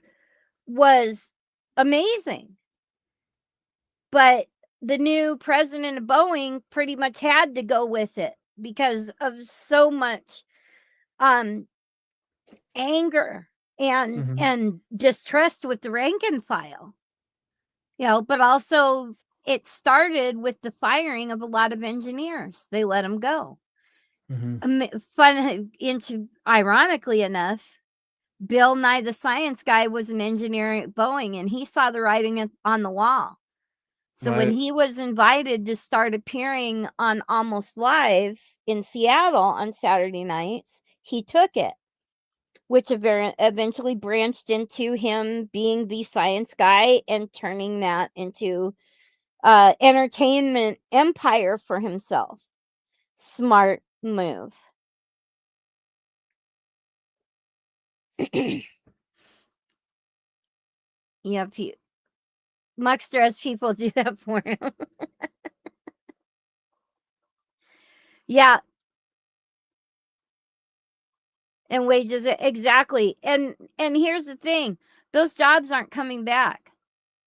was amazing. But the new president of Boeing pretty much had to go with it because of so much anger and distrust with the rank and file. But also it started with the firing of a lot of engineers. They let them go. Ironically enough, Bill Nye the Science Guy was an engineer at Boeing, and he saw the writing on the wall. So when Right. he was invited to start appearing on Almost Live in Seattle on Saturday nights, he took it, which eventually branched into him being the science guy and turning that into entertainment empire for himself. Smart move. Yeah, Muckster has people do that for him. Yeah. And wages, exactly. And here's the thing, those jobs aren't coming back.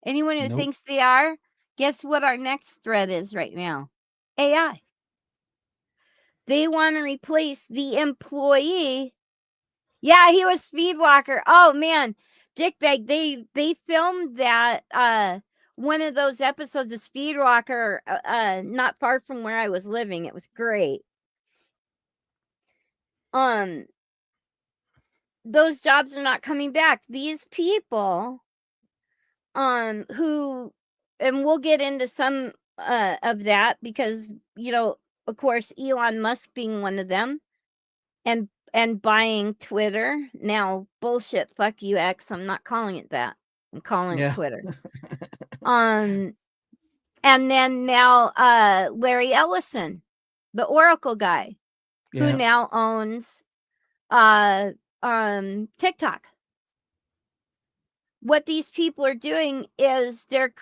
Anyone who Nope. thinks they are, guess what our next threat is right now? AI. They want to replace the employee. Yeah, he was Speedwalker. Oh man, Dickbag. They filmed that one of those episodes of Speedwalker not far from where I was living. It was great. Those jobs are not coming back. These people who, and we'll get into some of that because, you know, of course, Elon Musk being one of them, and buying Twitter. Now, bullshit, fuck you, X. I'm not calling it that. I'm calling it Twitter. And then now Larry Ellison, the Oracle guy, who now owns TikTok. What these people are doing is they're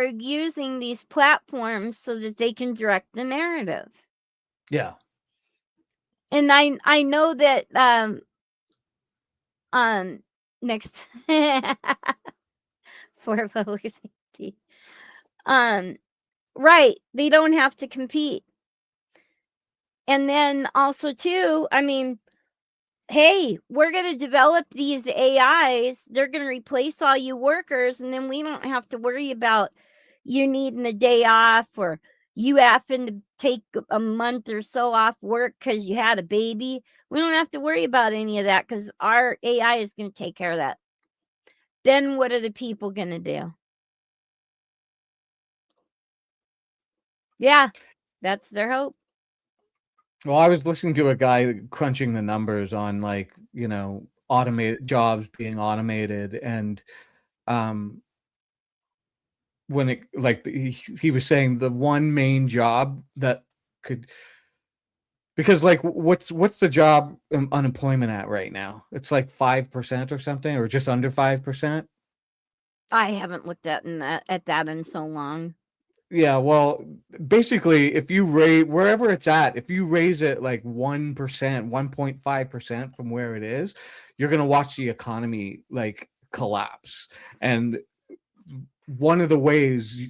using these platforms so that they can direct the narrative. Yeah. And I know that next for public safety. Right, they don't have to compete. And then also too, I mean, hey, we're going to develop these AIs. They're going to replace all you workers, and then we don't have to worry about you needing a day off or you having to take a month or so off work because you had a baby. We don't have to worry about any of that because our AI is going to take care of that. Then what are the people going to do? Yeah, that's their hope. Well, I was listening to a guy crunching the numbers on, like, you know, automated jobs being automated, and when it, like, he was saying the one main job that could, because, like, what's the job unemployment at right now? It's like 5% or something, or just under 5%. I haven't looked at that in so long. Yeah, well, basically, if you raise wherever it's at, if you raise it like 1%, 1.5% from where it is, you're gonna watch the economy like collapse. And one of the ways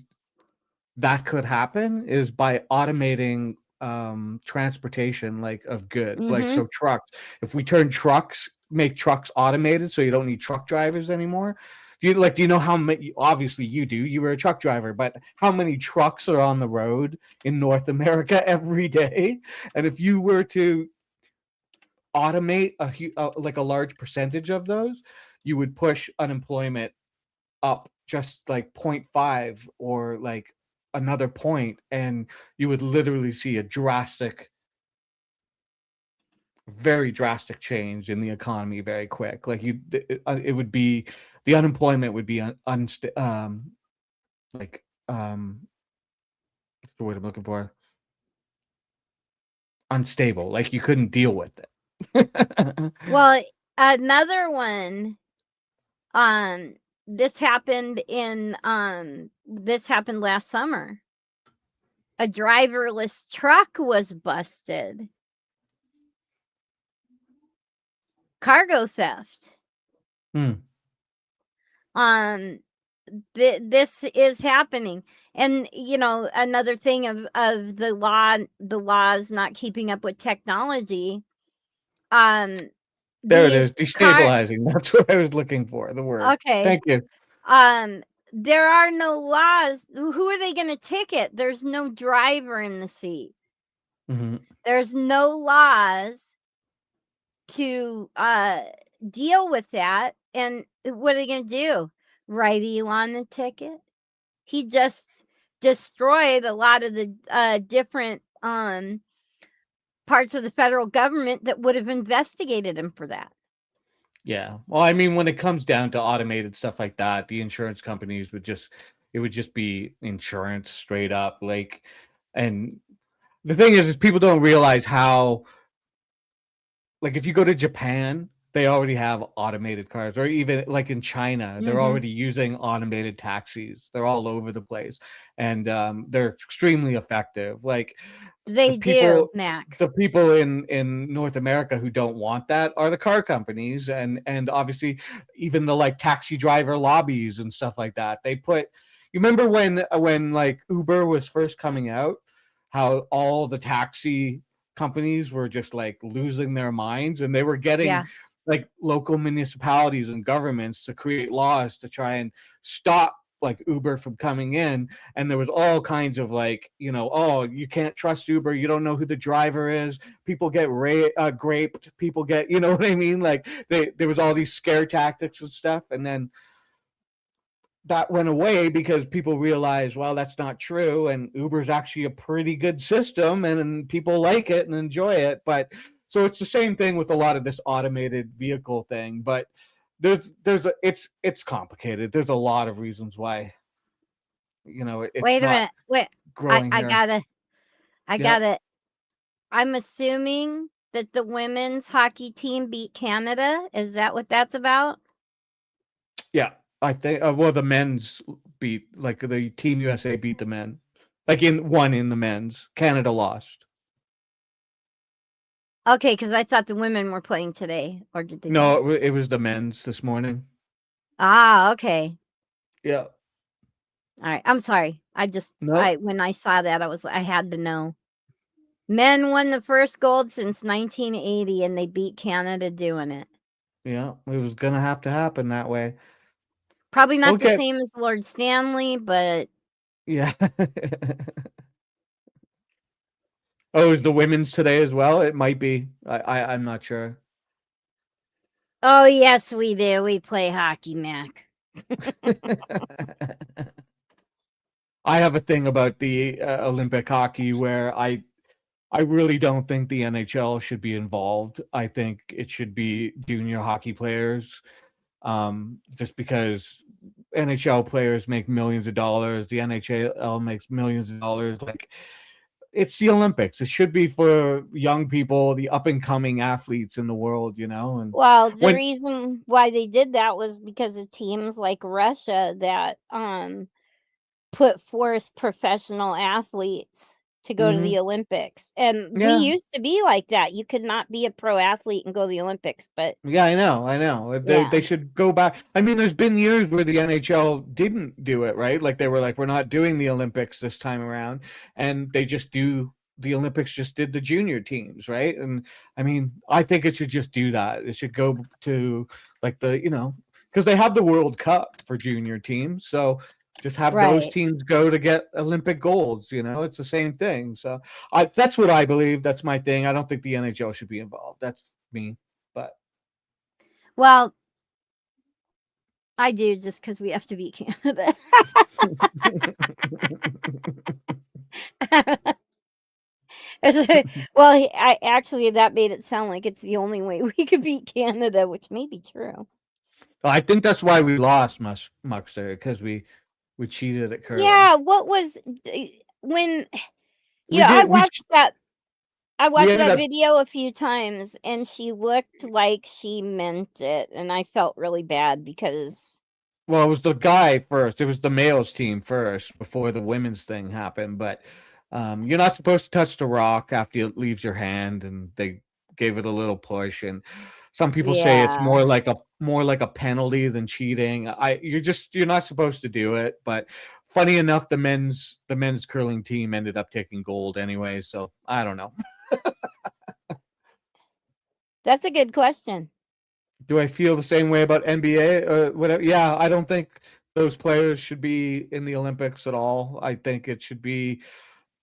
that could happen is by automating transportation, like, of goods. Like, so trucks, if we make trucks automated so you don't need truck drivers anymore. Do you know how many, obviously you do, you were a truck driver, but how many trucks are on the road in North America every day? And if you were to automate like a large percentage of those, you would push unemployment up just like 0.5 or like another point, and you would literally see a very drastic change in the economy very quick. Like, it would be, the unemployment would be like, what's the word I'm looking for? Unstable. Like, you couldn't deal with it. Well, another one, this happened last summer. A driverless truck was busted. Cargo theft. This is happening. And you know, another thing of the laws not keeping up with technology. There it is, destabilizing. That's what I was looking for, the word. Okay. Thank you. There are no laws. Who are they going to ticket? There's no driver in the seat. Mhm. There's no laws to deal with that. And what are they going to do? Write Elon a ticket? He just destroyed a lot of the different parts of the federal government that would have investigated him for that. Yeah. Well, I mean, when it comes down to automated stuff like that, the insurance companies would just it would just be insurance straight up. Like, and the thing is people don't realize how, like, if you go to Japan, they already have automated cars, or even like in China, they're Mm-hmm. already using automated taxis. They're all over the place, and they're extremely effective. Like the They do, people, Mac. the people in North America who don't want that are the car companies, and obviously even the like taxi driver lobbies and stuff like that. They put. You remember when like Uber was first coming out, how all the taxi companies were just like losing their minds, and they were getting Yeah. like local municipalities and governments to create laws to try and stop like Uber from coming in. And there was all kinds of like, oh, you can't trust Uber, you don't know who the driver is, people get graped, people get, you know what I mean, like there was all these scare tactics and stuff. And then that went away because people realized, well, that's not true, and Uber's actually a pretty good system, and people like it and enjoy it. But so it's the same thing with a lot of this automated vehicle thing, but it's complicated. There's a lot of reasons why it's Wait a not minute. Wait. growing I here. gotta. I Yep. gotta. I'm assuming that the women's hockey team beat Canada. Is that what that's about? Yeah, I think well, the men's beat, like the Team USA beat the men, like in the men's. Canada lost. Okay, because I thought the women were playing today, or did they play? No, it was the men's this morning. Ah, okay. Yeah. All right. I'm sorry. No. When I saw that, I had to know. Men won the first gold since 1980, and they beat Canada doing it. Yeah, it was gonna have to happen that way. Probably not the Okay. same as Lord Stanley, but Yeah. Oh, is the women's today as well? It might be. I'm not sure. oh yes, we do. We play hockey, Mac. I have a thing about the Olympic hockey where I really don't think the NHL should be involved. I think it should be junior hockey players, just because NHL players make millions of dollars. The NHL makes millions of dollars. Like, it's the Olympics. It should be for young people, the up and coming athletes in the world, and Well, the when reason why they did that was because of teams like Russia that put forth professional athletes to go to Mhm. the Olympics. And we Yeah. used to be like that. You could not be a pro athlete and go to the Olympics, but Yeah, I know. They yeah. should go back. I mean, there's been years where the NHL didn't do it, right? Like they were like, we're not doing the Olympics this time around, and they just do the Olympics. Just did the junior teams, right? And I mean, I think it should just do that. It should go to like because they have the World Cup for junior teams, so just have those Right. teams go to get Olympic golds. It's the same thing. So that's what I believe. That's my thing. I don't think the NHL should be involved. That's me, but. Well, I do just because we have to beat Canada. Well, I actually that made it sound like it's the only way we could beat Canada, which may be true. I think that's why we lost Muxter, because we cheated at curling. Yeah, what was when We I did. watched that. I We watched ended that up. video a few times, and she looked like she meant it, and I felt really bad because Well, it was the guy first. It was the males team first before the women's thing happened. But you're not supposed to touch the rock after it leaves your hand, and they gave it a little push. And some people say it's yeah. more like a penalty than cheating. You're not supposed to do it. But funny enough, the men's curling team ended up taking gold anyway. So I don't know. That's a good question. Do I feel the same way about NBA or whatever? Yeah, I don't think those players should be in the Olympics at all. I think it should be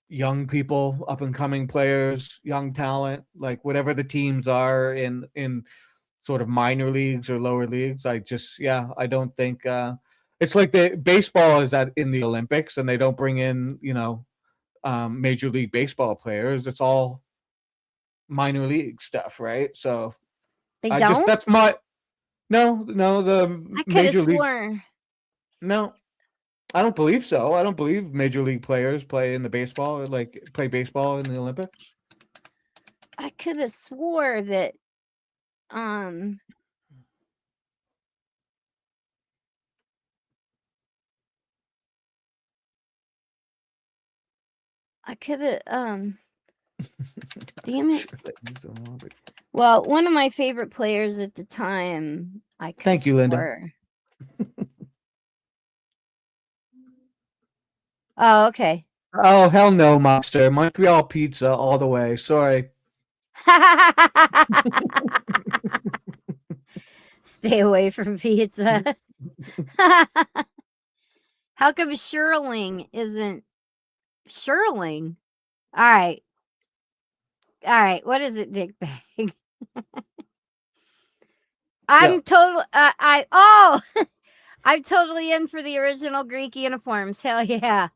young people, up and coming players, young talent, like whatever the teams are in sort of minor leagues or lower leagues. I don't think it's like the baseball is at in the Olympics and they don't bring in, major league baseball players. It's all minor league stuff, right? So They I just don't? that's my no the I could have major league sworn. no. I don't believe so. I don't believe major league players play in the baseball or like play baseball in the Olympics. I could have swore that I could have damn it. Sure, that means the Olympics. Well, one of my favorite players at the time, I could Thank you, Linda. swore. Oh, okay. Oh hell no, monster! Montreal pizza all the way. Sorry. Stay away from pizza. How come Sherling isn't Sherling? All right. What is it, Dick Bag? I'm total. I'm totally in for the original Greek uniforms. Hell yeah.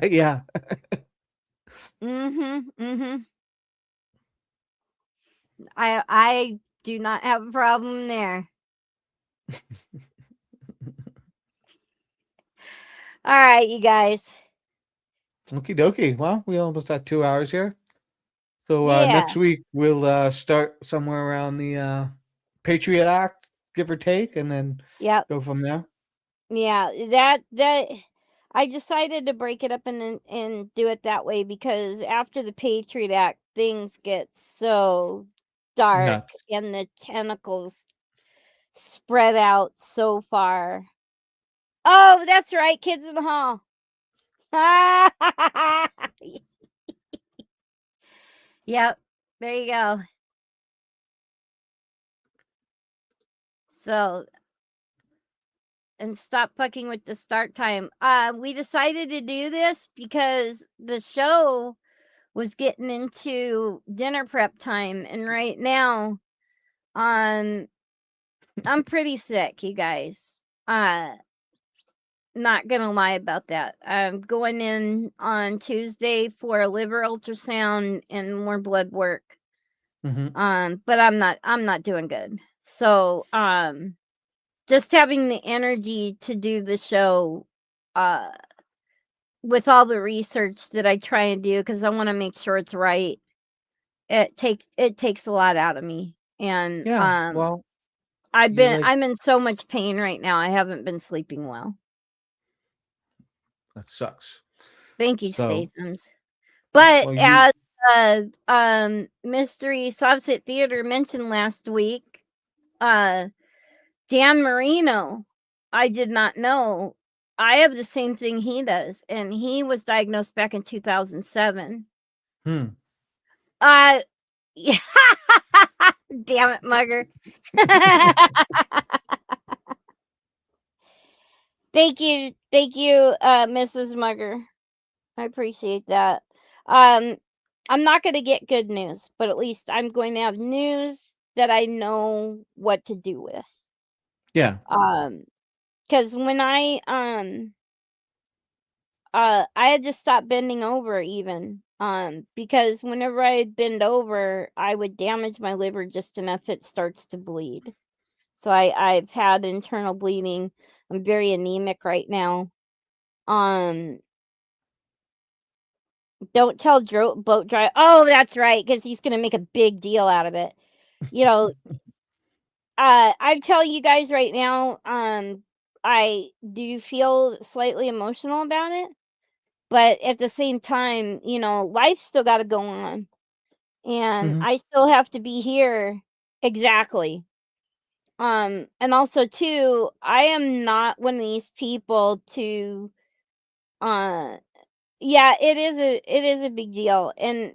Yeah. Mm-hmm. I do not have a problem there. All right, you guys. Okie dokie. Well, we almost had 2 hours here. So Yeah. next week we'll start somewhere around the Patriot Act, give or take, and then go from there. Yeah, that I decided to break it up and do it that way because after the Patriot Act, things get so dark Nuts. and the tentacles spread out so far. Oh, that's right, Kids in the Hall. Yep, there you go. So, and stop fucking with the start time. We decided to do this because the show was getting into dinner prep time, and right now, I'm pretty sick, you guys. Not gonna lie about that. I'm going in on Tuesday for a liver ultrasound and more blood work. But I'm not doing good. So, just having the energy to do the show, with all the research that I try and do, because I want to make sure it's right. It takes a lot out of me, and Yeah. Well, I'm in so much pain right now. I haven't been sleeping well. That sucks. Thank you, Statham's. But as Mystery Subset Theater mentioned last week, Dan Marino, I did not know. I have the same thing he does, and he was diagnosed back in 2007. Yeah. Damn it, Mugger. Thank you, Mrs. Mugger. I appreciate that. I'm not going to get good news, but at least I'm going to have news that I know what to do with. Yeah. Because when I had to stop bending over even, because whenever I bend over, I would damage my liver just enough it starts to bleed. So I've had internal bleeding. I'm very anemic right now. Don't tell boat driver. Oh, that's right, because he's gonna make a big deal out of it. You know, I tell you guys right now, I do feel slightly emotional about it, but at the same time, life's still got to go on, and I still have to be here. Exactly. And also too, I am not one of these people to, yeah, it is a big deal, and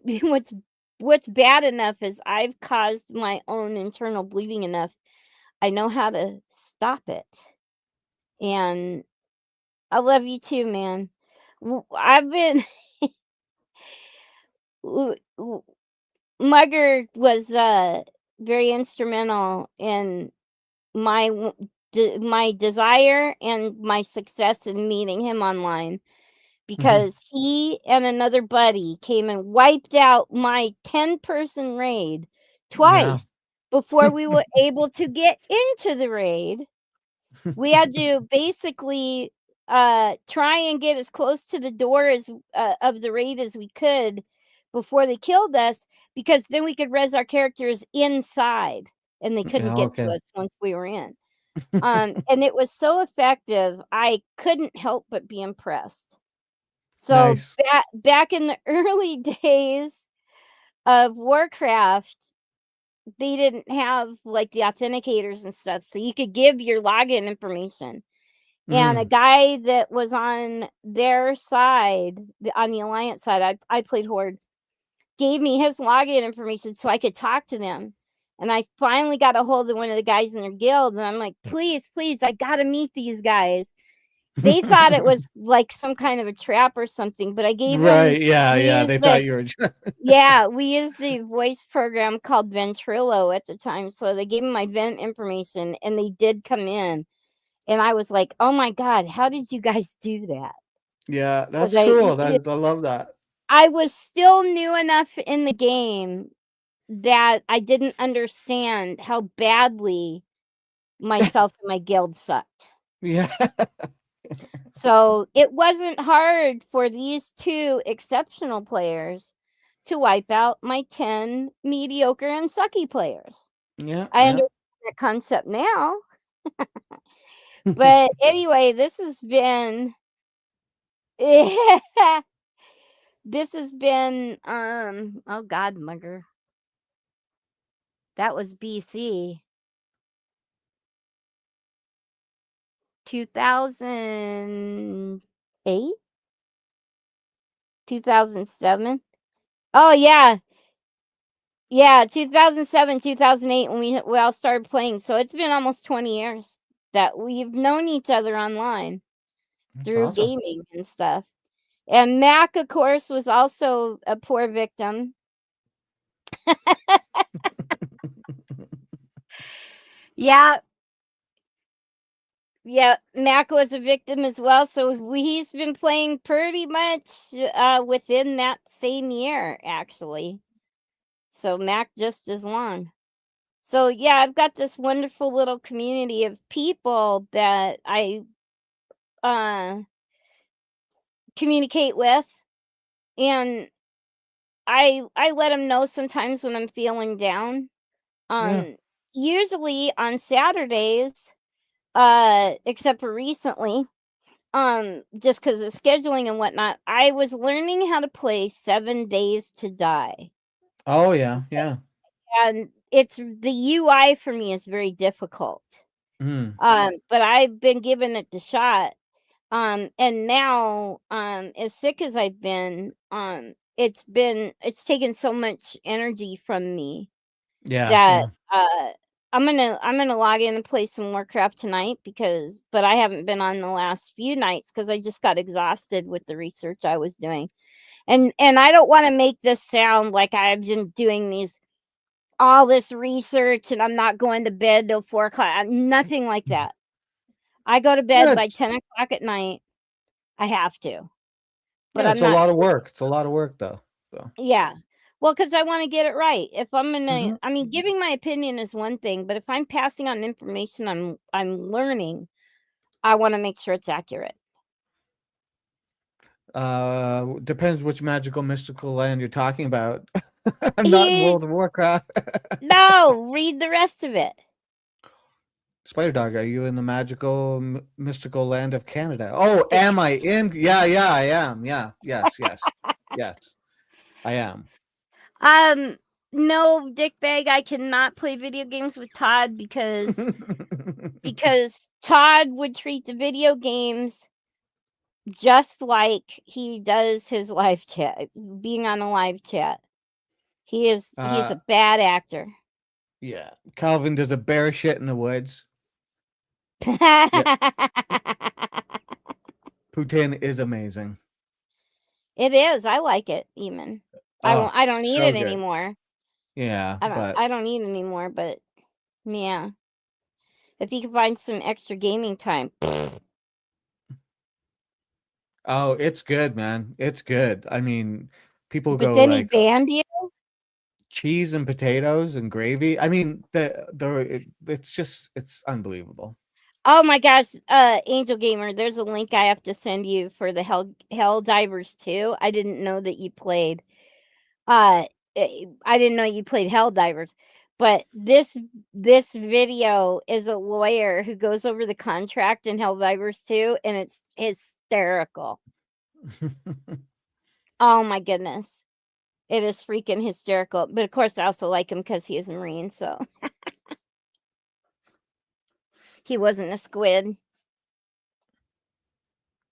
what's bad enough is I've caused my own internal bleeding enough. I know how to stop it, and I love you too, man. I've been Mugger was very instrumental in my my desire and my success in meeting him online, because he and another buddy came and wiped out my 10-person raid twice before we were able to get into the raid. We had to basically try and get as close to the door as of the raid as we could before they killed us, because then we could res our characters inside and they couldn't get to us once we were in. And it was so effective, I couldn't help but be impressed. So Nice. back in the early days of Warcraft, they didn't have like the authenticators and stuff, so you could give your login information. And a guy that was on their side, on the Alliance side, I played Horde, gave me his login information so I could talk to them. And I finally got a hold of one of the guys in their guild, and I'm like, please, I gotta meet these guys. They thought it was like some kind of a trap or something, but I gave them They thought you were yeah, we used a voice program called Ventrilo at the time, so they gave me my vent information, and they did come in. And I was like, oh my God, how did you guys do that? Yeah, that's 'Cause cool. I love that. I was still new enough in the game that I didn't understand how badly myself and my guild sucked. Yeah. So it wasn't hard for these two exceptional players to wipe out my 10 mediocre and sucky players. Yeah. I understand that concept now. But anyway, this has been this has been oh God, Mugger. That was BC. 2008? 2007? Oh yeah. Yeah, 2007, 2008 when we all started playing. So it's been almost 20 years that we've known each other online through awesome. gaming and stuff. And Mac, of course, was also a poor victim. Yeah. Yeah, Mac was a victim as well. So he's been playing pretty much within that same year, actually. So Mac just as long. So yeah, I've got this wonderful little community of people that I communicate with, and I let them know sometimes when I'm feeling down. Usually on Saturdays, except for recently, just because of scheduling and whatnot, I was learning how to play 7 Days to Die. Oh yeah. And it's the UI for me is very difficult. But I've been giving it the shot. And now, as sick as I've been, it's taken so much energy from me that I'm gonna log in and play some Warcraft tonight, but I haven't been on the last few nights because I just got exhausted with the research I was doing. And I don't want to make this sound like I've been doing all this research and I'm not going to bed till 4:00. Nothing like that. I go to bed by 10 o'clock at night. I have to. But it's I'm a not lot of work. It's a lot of work though. So Yeah. Well, because I want to get it right. If I'm gonna, I mean, giving my opinion is one thing, but if I'm passing on information I'm learning, I want to make sure it's accurate. depends which magical mystical land you're talking about. I'm not in World of Warcraft. No, read the rest of it. Spider Dog, are you in the magical mystical land of Canada? Oh, am I in? Yeah, I am. Yeah, yes, I am. No, dickbag, I cannot play video games with Todd because Todd would treat the video games just like he does his live chat, being on a live chat. He's a bad actor. Yeah, Calvin does a bear shit in the woods. Poutine is amazing. It is. I like it, even. I don't need so it good. anymore. Yeah, but I don't need it anymore, but yeah. If you can find some extra gaming time. oh, it's good, man. It's good. I mean, people But go then he like banned you? cheese and potatoes and gravy. I mean, it's unbelievable. Oh my gosh, Angel Gamer, there's a link I have to send you for the Hell Divers 2. I didn't know that you played. I didn't know you played Hell Divers, but this video is a lawyer who goes over the contract in Hell Divers 2, and it's hysterical. Oh my goodness, it is freaking hysterical. But of course, I also like him because he is a Marine, so he wasn't a squid.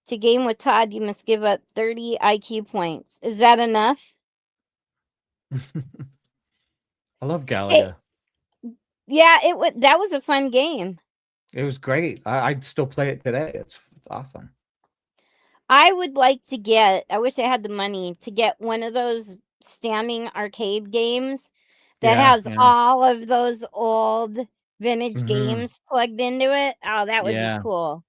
To game with Todd, you must give up 30 IQ points. Is that enough? I love It, Galaga. yeah, that was a fun game. It was great. I'd still play it today. It's awesome. I would like to get, I wish I had the money to get one of those standing arcade games that Yeah, has yeah. all of those old vintage Mhm. games plugged into it. Oh, that would be Yeah, cool.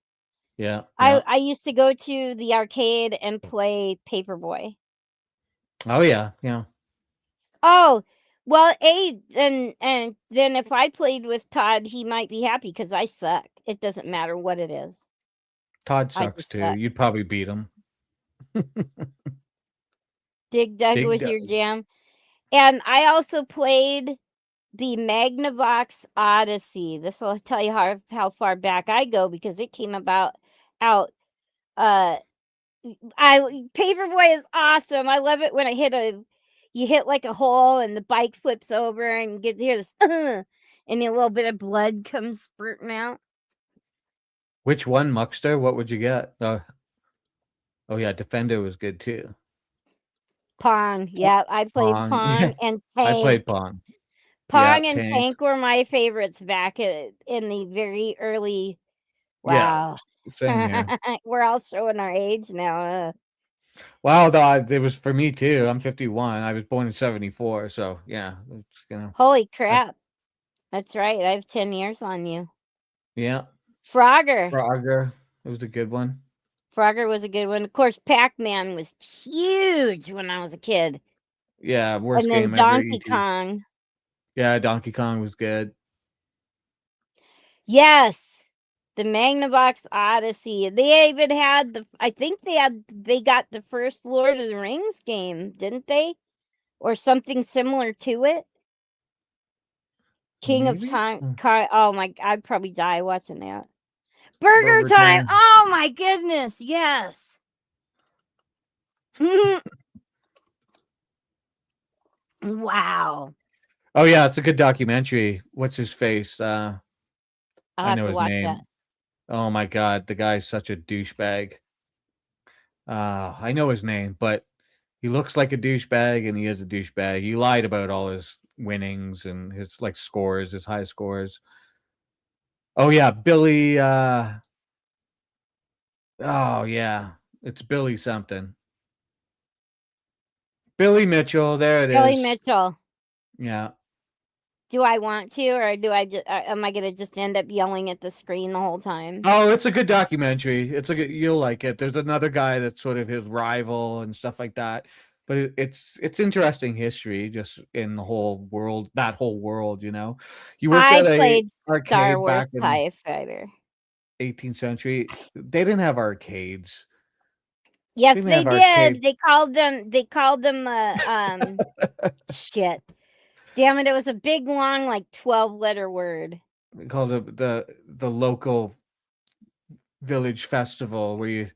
yeah, yeah. I used to go to the arcade and play Paperboy. Oh yeah, yeah. Oh, well, and then if I played with Todd, he might be happy because I suck. It doesn't matter what it is. Todd I sucks just too. suck. You'd probably beat him. Dig Dug Big was Doug. your jam. And I also played the Magnavox Odyssey. This will tell you how far back I go because it came out Paperboy is awesome. I love it when you hit like a hole and the bike flips over and you get to hear this and a little bit of blood comes spurting out. Which one, Muckster? What would you get? Oh yeah, Defender was good too. Pong. Yeah, I played Pong. Pong Yeah, and I Tank. played Pong. Yeah, Pong and Tank. Tank were my favorites back in the very early. Yeah, Wow. same here. We're all showing our age now. Wow, it was for me too. I'm 51. I was born in 74, so yeah, it's, Holy I, crap. That's right. I have 10 years on you. yeah. Frogger. Frogger, it was a good one. Frogger was a good one. Of course, Pac-Man was huge when I was a kid. Yeah, worst And then game ever. Donkey ET. Kong. Yeah, Donkey Kong was good. Yes. The Magnavox Odyssey. They even had I think they got the first Lord of the Rings game, didn't they? Or something similar to it. King of Maybe. Time. Oh my, I'd probably die watching that. Burger Burger Time. Time. Oh my goodness. Yes. Wow. Oh yeah, it's a good documentary. What's his face? I'll I have know to his watch that. name. Oh my god, the guy's such a douchebag. I know his name, but he looks like a douchebag and he is a douchebag. He lied about all his winnings and his like scores, his high scores. Oh yeah, Billy oh yeah. It's Billy something. Billy Mitchell, there it Billy is. Mitchell. Yeah. Do I want to, or do I just? Am I gonna just end up yelling at the screen the whole time? Oh, it's a good documentary. You'll like it. There's another guy that's sort of his rival and stuff like that. But it's interesting history just in the whole world, that whole world, you know. You worked I at a played Star arcade Wars back in TIE Fighter. 18th century. They didn't have arcades. They Yes, didn't they have arcades. did. They called them. Shit. Damn it! It was a big, long, like 12-letter word. They called it the local village festival where you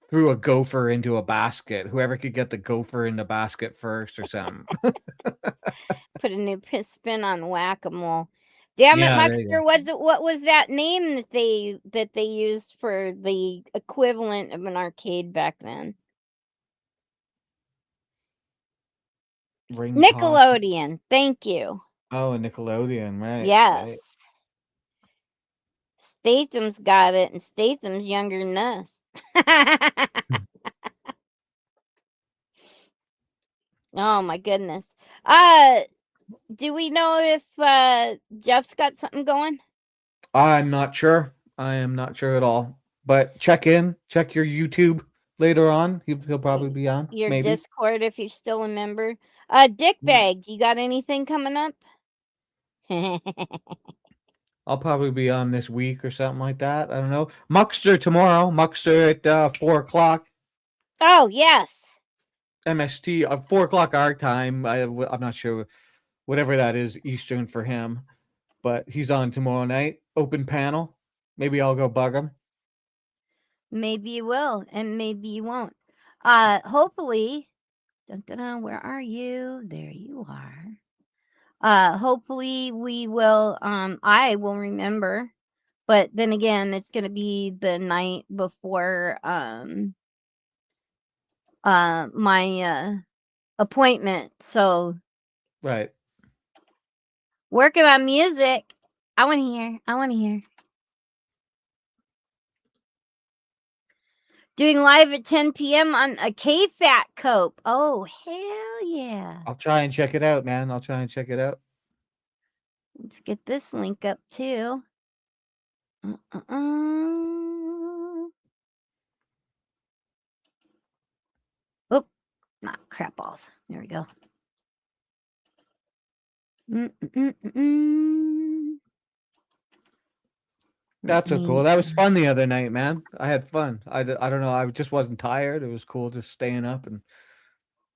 threw a gopher into a basket. Whoever could get the gopher in the basket first or something. Put a new spin on whack-a-mole. Damn it, Yeah, there you go. Muxter! What was that name that they used for the equivalent of an arcade back then? Ring toss. Nickelodeon. Thank you. Oh, a Nickelodeon, right? Right. Yes. Statham's got it, and Statham's younger than us. Oh my goodness. Do we know if Jeff's got something going? I'm not sure. I am not sure at all. But check your YouTube later on. He'll probably be on. Your Maybe. Discord if you're still a member. Dickbag, you got anything coming up? I'll probably be on this week or something like that. I don't know. Muckster tomorrow. Muckster at 4 o'clock Oh yes. MST. 4 o'clock our time. I'm not sure whatever that is Eastern for him, but he's on tomorrow night. Open panel. Maybe I'll go bug him. Maybe you will, and maybe you won't. Hopefully. Dun, dun, dun, where are you? There you are. Hopefully we will. I will remember, but then again, it's gonna be the night before my appointment. So Right. working on music. I want to hear. I want to hear. Doing live at 10 p.m. on a K-Fat Cope. Oh, hell yeah. I'll try and check it out, man. I'll try and check it out. Let's get this link up too. Oh, not crap balls. There we go. That's so cool. That was fun the other night, man. I had fun. I don't know. I just wasn't tired. It was cool just staying up and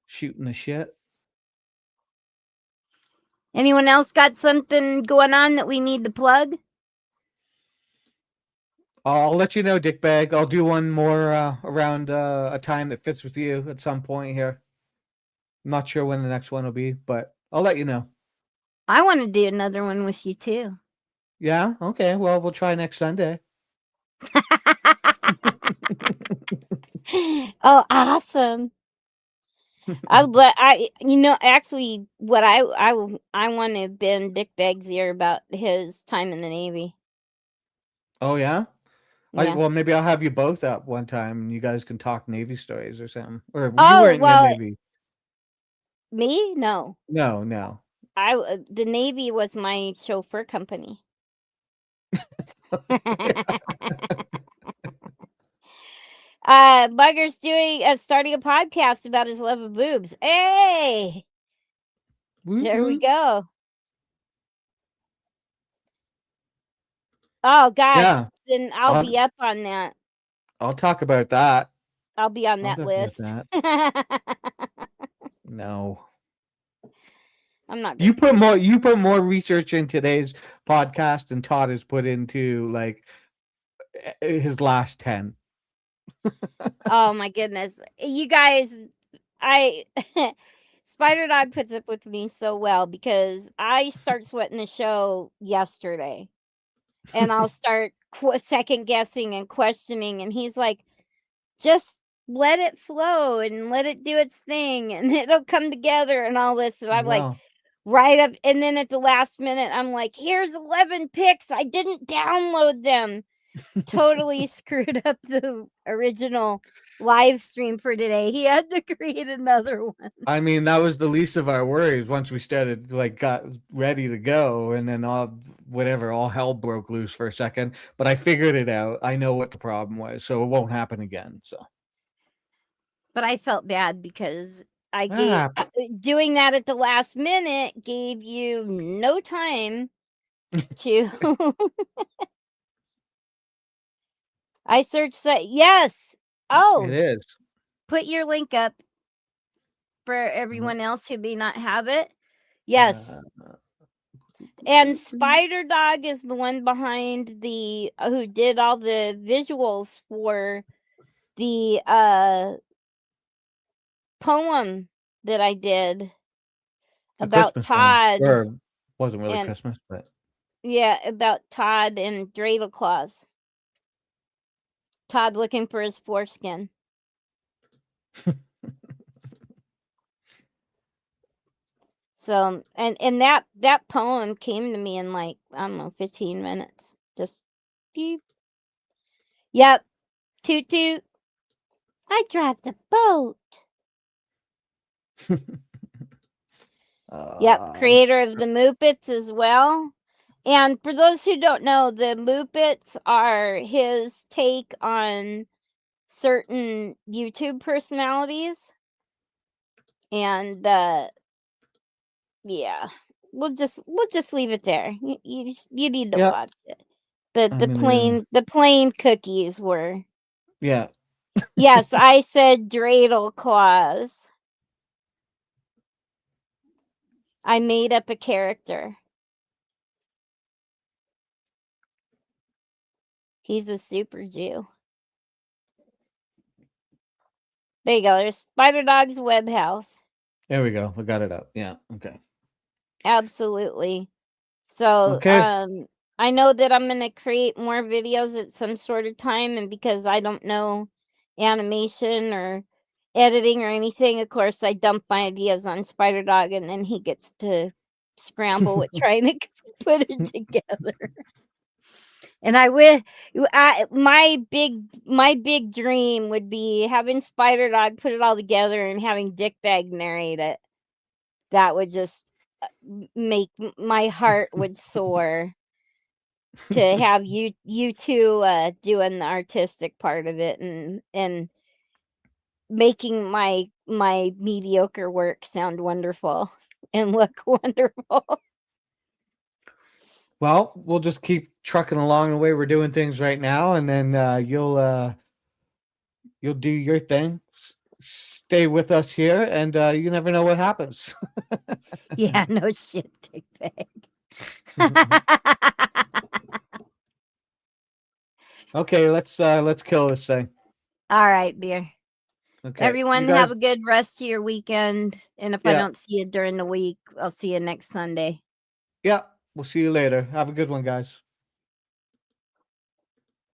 shooting the shit. Anyone else got something going on that we need to plug? I'll let you know, Dickbag. I'll do one more around a time that fits with you at some point here. I'm not sure when the next one will be, but I'll let you know. I want to do another one with you too. Yeah? Okay. Well, we'll try next Sunday. Oh, awesome. Actually, what I want to bend Dick Bag's ear about his time in the Navy. Oh, yeah? Yeah. Well, maybe I'll have you both up one time and you guys can talk Navy stories or something. Or you Oh, weren't in the well, Navy. me? No. No. The Navy was my chauffeur company. Bugger's starting a podcast about his love of boobs. Hey, there we go. Oh gosh, Yeah. then I'll be up on that. I'll talk about that. I'll be on that talk list. about No. I'm not. You put more research in today's podcast than Todd has put into like his last 10. Oh my goodness. You guys, Spider Dog puts up with me so well because I start sweating the show yesterday. And I'll start second guessing and questioning, and he's like, just let it flow and let it do its thing and it'll come together and all this. And I'm like, right up, and then at the last minute, I'm like, here's 11 pics. I didn't download them. Totally screwed up the original live stream for today. He had to create another one. I mean, that was the least of our worries once we started, got ready to go, and then all hell broke loose for a second. But I figured it out. I know what the problem was, so it won't happen again. So. But I felt bad because I gave doing that at the last minute gave you no time to. I searched yes. Oh, it is. Put your link up for everyone else who may not have it. Yes. And Spider Dog is the one behind the who did all the visuals for the poem that I did about Todd. Or wasn't really Christmas, but yeah, about Todd and Dreidel Claus. Todd looking for his foreskin. So and that poem came to me in like, I don't know, 15 minutes. Just beep. Yep. Toot toot. I drive the boat. Yep, creator of the Muppets as well. And for those who don't know, the Muppets are his take on certain YouTube personalities. And yeah, we'll just leave it there. You need to Yep. watch it. The I'm the plain cookies were. Yeah. Yes, I said dreidel claws. I made up a character. He's a super Jew. There you go. There's Spider Dog's web house. There we go. We got it up. Yeah. Okay. Absolutely. So, Okay. I know that I'm gonna create more videos at some sort of time, and because I don't know animation or editing or anything, of course, I dump my ideas on Spider Dog, and then he gets to scramble with trying to put it together. And my big dream would be having Spider Dog put it all together and having Dick Bag narrate it. That would just make my heart would soar to have you two doing the artistic part of it and making my mediocre work sound wonderful and look wonderful. Well, we'll just keep trucking along the way we're doing things right now, and then you'll do your thing. Stay with us here, and you never know what happens. Yeah, no shit, Dick Bag. Okay, let's kill this thing. All right, dear. Okay, Everyone you guys, have a good rest of your weekend. And if I Yeah. don't see you during the week, I'll see you next Sunday. Yeah, we'll see you later. Have a good one, guys.